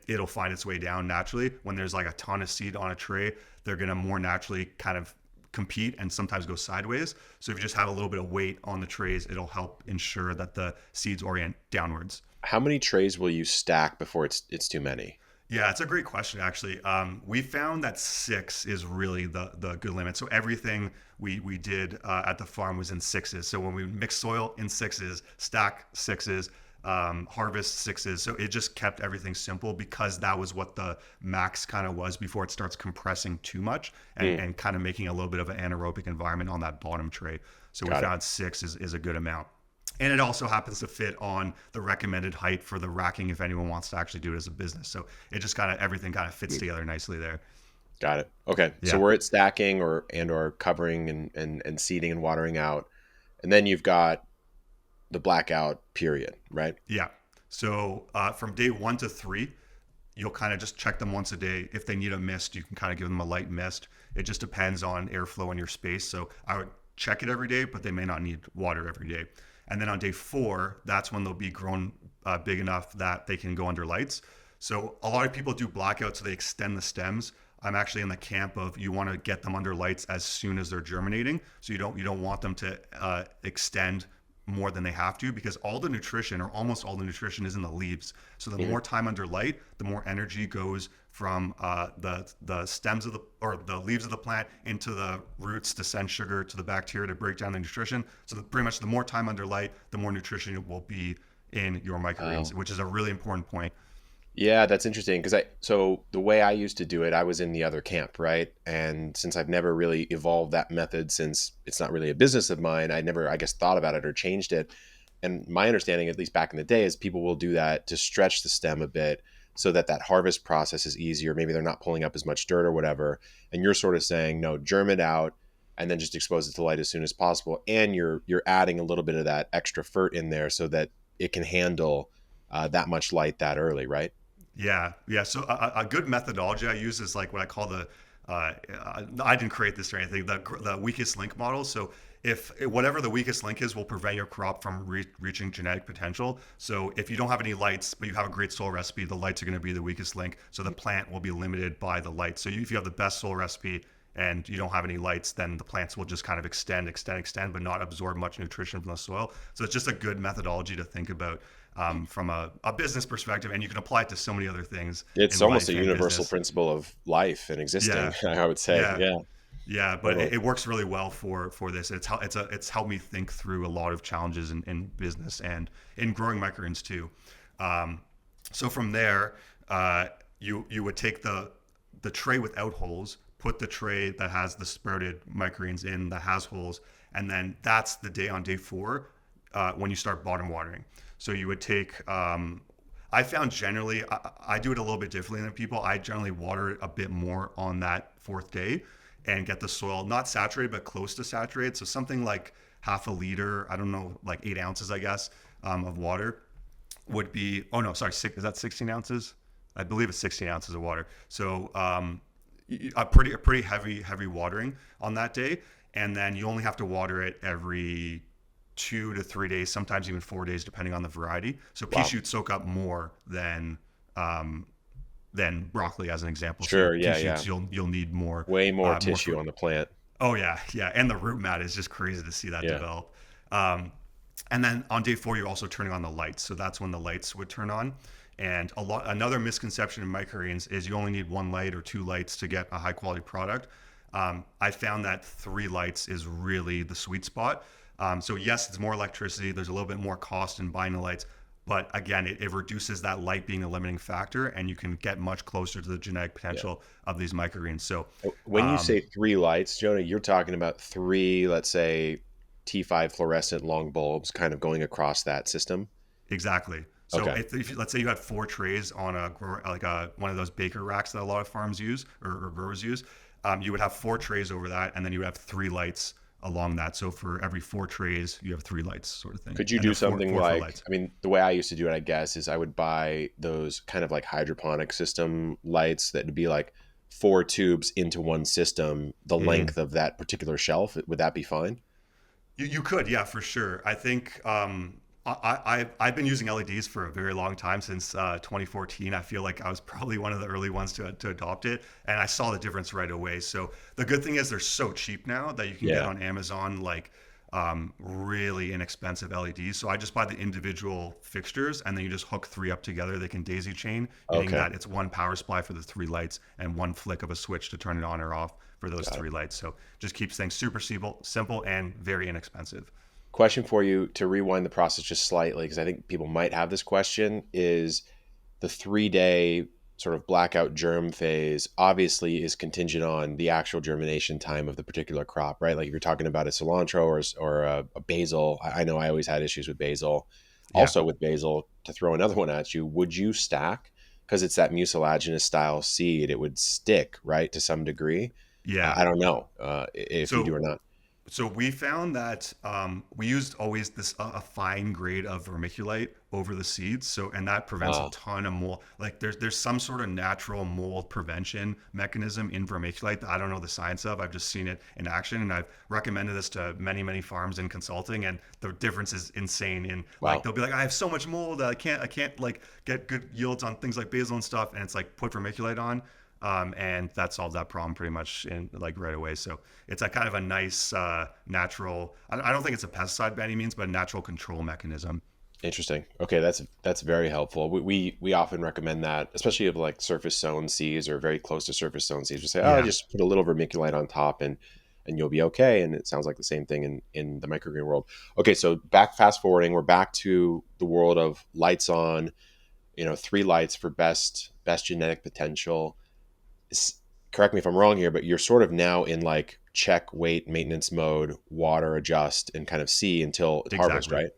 Speaker 2: It'll find its way down naturally. When there's like a ton of seed on a tray, they're gonna more naturally kind of compete and sometimes go sideways. So if you just have a little bit of weight on the trays, it'll help ensure that the seeds orient downwards.
Speaker 1: How many trays will you stack before it's too many?
Speaker 2: Yeah, it's a great question, actually. We found that six is really the good limit. So everything we did at the farm was in sixes. So when we mix soil, in sixes, stack sixes, harvest sixes. So it just kept everything simple, because that was what the max kind of was before it starts compressing too much
Speaker 1: Mm,
Speaker 2: and kind of making a little bit of an anaerobic environment on that bottom tray. So we
Speaker 1: got it.
Speaker 2: found six is a good amount. And it also happens to fit on the recommended height for the racking if anyone wants to actually do it as a business. So it just kind of, everything kind of fits
Speaker 1: Mm,
Speaker 2: together nicely there.
Speaker 1: got it. Okay. So
Speaker 2: Yeah.
Speaker 1: we're at stacking or covering and seeding and watering out. And then you've got the blackout period, right?
Speaker 2: Yeah. So from day 1 to 3, you'll kind of just check them once a day. If they need a mist, you can kind of give them a light mist. It just depends on airflow in your space. So I would check it every day, but they may not need water every day. And then on day 4, that's when they'll be grown big enough that they can go under lights. So a lot of people do blackouts, so they extend the stems. I'm actually in the camp of, you want to get them under lights as soon as they're germinating. So you don't want them to extend more than they have to, because all the nutrition, or almost all the nutrition, is in the leaves. So the
Speaker 1: Hmm.
Speaker 2: more time under light, the more energy goes from the stems of the leaves of the plant into the roots to send sugar to the bacteria to break down the nutrition. So pretty much the more time under light, the more nutrition will be in your microgreens,
Speaker 1: Oh,
Speaker 2: which is a really important point.
Speaker 1: yeah, that's interesting because so the way I used to do it, I was in the other camp, right? And since I've never really evolved that method, since it's not really a business of mine, I never, I guess, thought about it or changed it. And my understanding, at least back in the day, is people will do that to stretch the stem a bit so that that harvest process is easier. Maybe they're not pulling up as much dirt or whatever. And you're sort of saying, no, germ it out, and then just expose it to light as soon as possible. And you're adding a little bit of that extra fert in there so that it can handle that much light that early, right?
Speaker 2: Yeah, yeah. So a good methodology I use is like what I call I didn't create this or anything, the weakest link model. So if whatever the weakest link is will prevent your crop from reaching genetic potential. So if you don't have any lights, but you have a great soil recipe, the lights are going to be the weakest link. So the plant will be limited by the light. So if you have the best soil recipe and you don't have any lights, then the plants will just kind of extend, but not absorb much nutrition from the soil. So it's just a good methodology to think about from a business perspective, and you can apply it to so many other things
Speaker 1: It's
Speaker 2: in
Speaker 1: almost a
Speaker 2: life and
Speaker 1: universal
Speaker 2: business.
Speaker 1: principle of life and existing,
Speaker 2: Yeah,
Speaker 1: I would say.
Speaker 2: yeah,
Speaker 1: Yeah,
Speaker 2: yeah. But
Speaker 1: totally.
Speaker 2: it works really well for this. It's helped me think through a lot of challenges in business and in growing microgreens too. Um, so from there, you would take the tray without holes, put the tray that has the sprouted microgreens in that has holes, and then that's the day on day 4 when you start bottom watering. So you would take. I found generally I do it a little bit differently than people. I generally water it a bit more on that 4th day and get the soil not saturated but close to saturated. So something like half a liter, I don't know, like 8 ounces, I guess, of water would be. Oh no, sorry, is that 16 ounces? I believe it's 16 ounces of water. So a pretty heavy watering on that day, and then you only have to water it every 2 to 3 days, sometimes even 4 days, depending on the variety. So pea
Speaker 1: Wow.
Speaker 2: shoots soak up more um, than broccoli, as an example. So
Speaker 1: Sure.
Speaker 2: pea
Speaker 1: Yeah. Yeah.
Speaker 2: shoots you'll need more
Speaker 1: Way more
Speaker 2: more
Speaker 1: tissue
Speaker 2: for.
Speaker 1: on the plant.
Speaker 2: Oh yeah, yeah, and the root mat is just crazy to see that
Speaker 1: Yeah.
Speaker 2: develop. Um, and then on day 4, you're also turning on the lights. So that's when the lights would turn on. And another misconception in microgreens is you only need 1 light or 2 lights to get a high quality product. I found that 3 lights is really the sweet spot. So yes, it's more electricity. There's a little bit more cost in buying the lights, but again, it reduces that light being a limiting factor, and you can get much closer to the genetic
Speaker 1: Yeah.
Speaker 2: potential of these microgreens. So
Speaker 1: When you say
Speaker 2: um,
Speaker 1: 3 lights, Jonah, you're talking about three, let's say, T5 fluorescent long bulbs kind of going across that system.
Speaker 2: exactly. So
Speaker 1: Okay.
Speaker 2: if let's say you had 4 trays on one of those baker racks that a lot of farms use or growers use, you would have 4 trays over that, and then you would have 3 lights along that. So for every 4 trays, you have 3 lights, sort of thing,
Speaker 1: Could you
Speaker 2: and
Speaker 1: do
Speaker 2: they're four
Speaker 1: something
Speaker 2: four foot
Speaker 1: like,
Speaker 2: lights.
Speaker 1: I mean, the way I used to do it, I guess, is I would buy those kind of like hydroponic system lights that would be like 4 tubes into one system, the
Speaker 2: Mm.
Speaker 1: length of that particular shelf. Would that be fine?
Speaker 2: You could, yeah, for sure. I think I've been using LEDs for a very long time, since 2014. I feel like I was probably one of the early ones to adopt it, and I saw the difference right away. So the good thing is they're so cheap now that you can get
Speaker 1: Yeah.
Speaker 2: on Amazon like really inexpensive LEDs. So I just buy the individual fixtures, and then you just hook 3 up together. They can daisy chain, meaning
Speaker 1: Okay.
Speaker 2: that it's one power supply for the 3 lights and one flick of a switch to turn it on or off for those
Speaker 1: Got it.
Speaker 2: 3 lights. So just keeps things super simple and very inexpensive.
Speaker 1: Question for you to rewind the process just slightly, because I think people might have this question, is the 3 day sort of blackout germ phase obviously is contingent on the actual germination time of the particular crop, right? Like if you're talking about a cilantro or a basil, I know I always had issues with basil.
Speaker 2: Yeah.
Speaker 1: Also with basil, to throw another one at you, would you stack? Because it's that mucilaginous style seed, it would stick, right, to some degree.
Speaker 2: Yeah.
Speaker 1: I don't know if you do
Speaker 2: So
Speaker 1: or not.
Speaker 2: So we found that we used always this a fine grade of vermiculite over the seeds. So and that prevents a
Speaker 1: Uh,
Speaker 2: ton of mold. Like there's some sort of natural mold prevention mechanism in vermiculite that I don't know the science of. I've just seen it in action, and I've recommended this to many farms in consulting, and the difference is insane. In like
Speaker 1: wow.
Speaker 2: they'll be like, I have so much mold that I can't like get good yields on things like basil and stuff, and it's like put vermiculite on. And that solves that problem pretty much in like right away. So it's a kind of a nice natural. I don't think it's a pesticide by any means, but a natural control mechanism.
Speaker 1: Interesting. Okay, that's very helpful. We often recommend that, especially of like surface sown seeds or very close to surface sown seeds. We say, oh,
Speaker 2: Yeah,
Speaker 1: just put a little vermiculite on top and you'll be okay. And it sounds like the same thing in the microgreen world. Okay, so fast forwarding, we're back to the world of lights on. 3 lights for best genetic potential. Correct me if I'm wrong here, but you're sort of now in like check, wait, maintenance mode, water, adjust, and kind of see until harvest,
Speaker 2: exactly.
Speaker 1: right?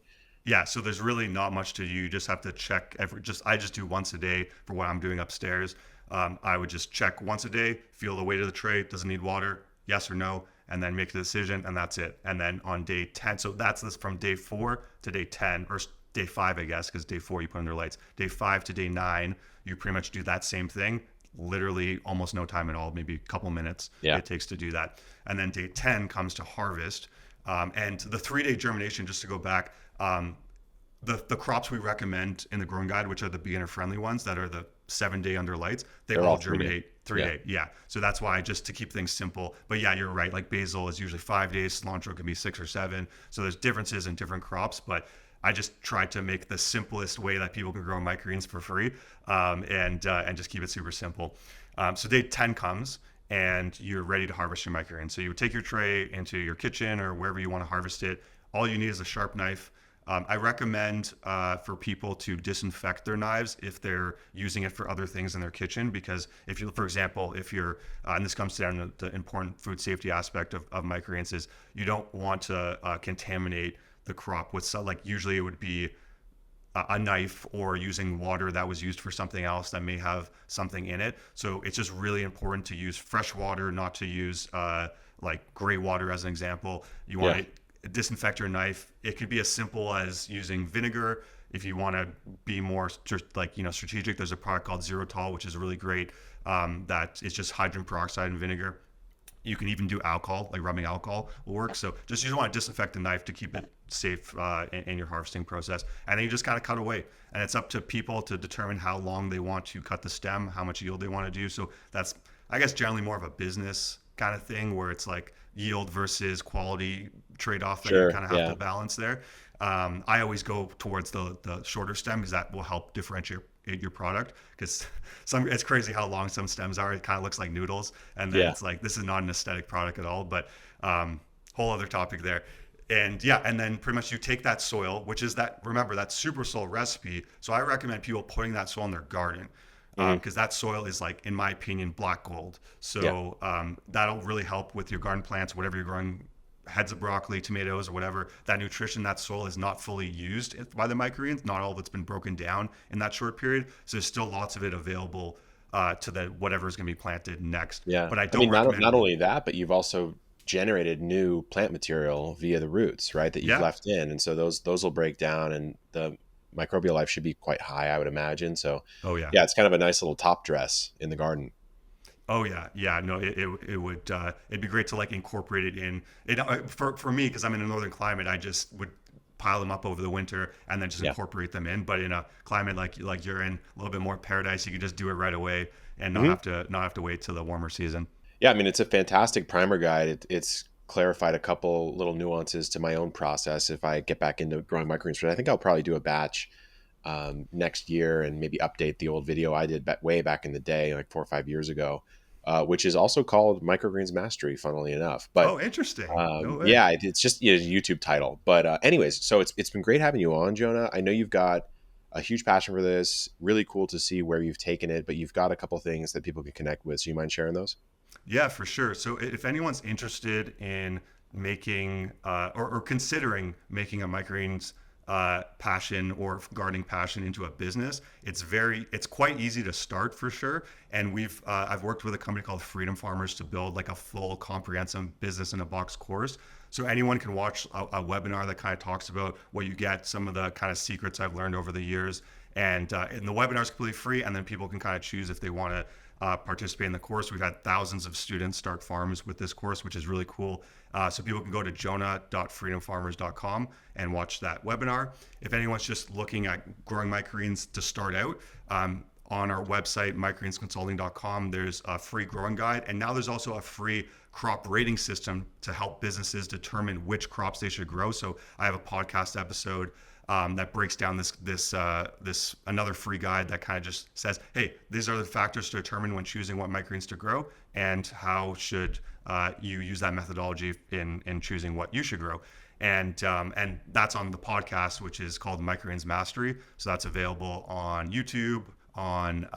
Speaker 2: Yeah, so there's really not much to do. You just have to check every. Just I just do once a day for what I'm doing upstairs. I would just check once a day, feel the weight of the tray, doesn't need water, yes or no, and then make a decision, and that's it. And then on day 10, so that's this from day 4 to day 10, or day 5, I guess, because day 4 you put under lights. Day 5 to day 9, you pretty much do that same thing. Literally almost no time at all, maybe a couple minutes
Speaker 1: Yeah.
Speaker 2: it takes to do that. And then day 10 comes to harvest. And the 3-day germination, just to go back, the crops we recommend in the growing guide, which are the beginner friendly ones that are the 7-day under lights, they
Speaker 1: They're
Speaker 2: all
Speaker 1: all 3 day.
Speaker 2: germinate three
Speaker 1: Yeah.
Speaker 2: day. Yeah. So that's why, just to keep things simple. But yeah, you're right. Like basil is usually 5 days, cilantro can be 6 or 7. So there's differences in different crops, but I just tried to make the simplest way that people can grow microgreens for free, and just keep it super simple. So day 10 comes and you're ready to harvest your microgreens. So you would take your tray into your kitchen or wherever you want to harvest it. All you need is a sharp knife. I recommend for people to disinfect their knives if they're using it for other things in their kitchen, because if you, for example, if you're, and this comes down to the important food safety aspect of microgreens, is you don't want to contaminate the crop with, so like usually it would be a knife or using water that was used for something else that may have something in it. So it's just really important to use fresh water, not to use like gray water as an example. You want
Speaker 1: Yeah.
Speaker 2: to disinfect your knife. It could be as simple as using vinegar. If you want to be more like, strategic, there's a product called Zerotol, which is really great. That is just hydrogen peroxide and vinegar. You can even do alcohol, like rubbing alcohol will work. So just, you just want to disinfect the knife to keep it safe in your harvesting process. And then you just kind of cut away. And it's up to people to determine how long they want to cut the stem, how much yield they want to do. So that's, I guess, generally more of a business kind of thing, where it's like yield versus quality trade-off that you
Speaker 1: Sure.
Speaker 2: kind of have
Speaker 1: Yeah.
Speaker 2: to balance there. I always go towards the shorter stem, because that will help differentiate your product, because it's crazy how long some stems are. It kind of looks like noodles, and then
Speaker 1: Yeah.
Speaker 2: it's like, this is not an aesthetic product at all. But whole other topic there. And yeah, and then pretty much you take that soil, which is that, remember, that super soil recipe. So I recommend people putting that soil in their garden,
Speaker 1: Mhm.
Speaker 2: because that soil is, like, in my opinion, black gold.
Speaker 1: Yeah.
Speaker 2: So that'll really help with your garden plants, whatever you're growing, heads of broccoli, tomatoes, or whatever. That nutrition, that soil is not fully used by the microgreens. Not all of it's been broken down in that short period. So there's still lots of it available to the whatever is going to be planted next.
Speaker 1: Yeah.
Speaker 2: But I
Speaker 1: I
Speaker 2: don't
Speaker 1: mean, not
Speaker 2: recommend.
Speaker 1: only that, but you've also generated new plant material via the roots, right? That you've
Speaker 2: Yeah.
Speaker 1: left in, and so those will break down, and the microbial life should be quite high, I would imagine. So,
Speaker 2: Oh yeah.
Speaker 1: yeah, it's kind of a nice little top dress in the garden.
Speaker 2: Oh yeah, yeah. No, it would it'd be great to, like, incorporate it in. For me, because I'm in a northern climate, I just would pile them up over the winter and then just
Speaker 1: Yeah.
Speaker 2: incorporate them in. But in a climate like you're in, a little bit more paradise, you could just do it right away and not
Speaker 1: Hmm.
Speaker 2: have to wait till the warmer season.
Speaker 1: Yeah, I mean, it's a fantastic primer guide. It's clarified a couple little nuances to my own process if I get back into growing microgreens. But I think I'll probably do a batch next year and maybe update the old video I did way back in the day, like 4 or 5 years ago, which is also called Microgreens Mastery, funnily enough. But
Speaker 2: Oh, interesting. No way.
Speaker 1: yeah, it's just, a YouTube title. But anyways, so it's been great having you on, Jonah. I know you've got a huge passion for this. Really cool to see where you've taken it, but you've got a couple things that people can connect with. So you mind sharing those?
Speaker 2: Yeah, for sure. So if anyone's interested in making or considering making a microgreens passion or gardening passion into a business, it's quite easy to start, for sure. And I've worked with a company called Freedom Farmers to build, like, a full comprehensive business in a box course. So anyone can watch a webinar that kind of talks about what you get, some of the kind of secrets I've learned over the years. And the webinar is completely free, and then people can kind of choose if they want to participate in the course. We've had thousands of students start farms with this course, which is really cool. So people can go to jonah.freedomfarmers.com and watch that webinar. If anyone's just looking at growing microgreens to start out, on our website, microgreensconsulting.com, there's a free growing guide. And now there's also a free crop rating system to help businesses determine which crops they should grow. So I have a podcast episode that breaks down this another free guide that kind of just says, hey, these are the factors to determine when choosing what microgreens to grow, and how should you use that methodology in choosing what you should grow. And that's on the podcast, which is called Microgreens Mastery. So that's available on YouTube, on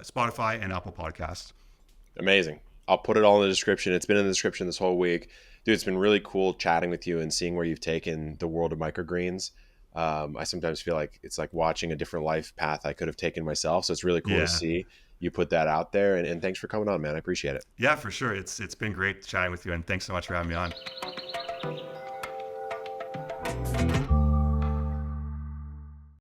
Speaker 2: Spotify, and Apple Podcasts.
Speaker 1: Amazing. I'll put it all in the description. It's been in the description this whole week. Dude, it's been really cool chatting with you and seeing where you've taken the world of microgreens. I sometimes feel like it's like watching a different life path I could have taken myself. So it's really cool to
Speaker 2: Yeah.
Speaker 1: see. you put that out there. And thanks for coming on, man. I appreciate it.
Speaker 2: Yeah, for sure. It's been great chatting with you, and thanks so much for having me on.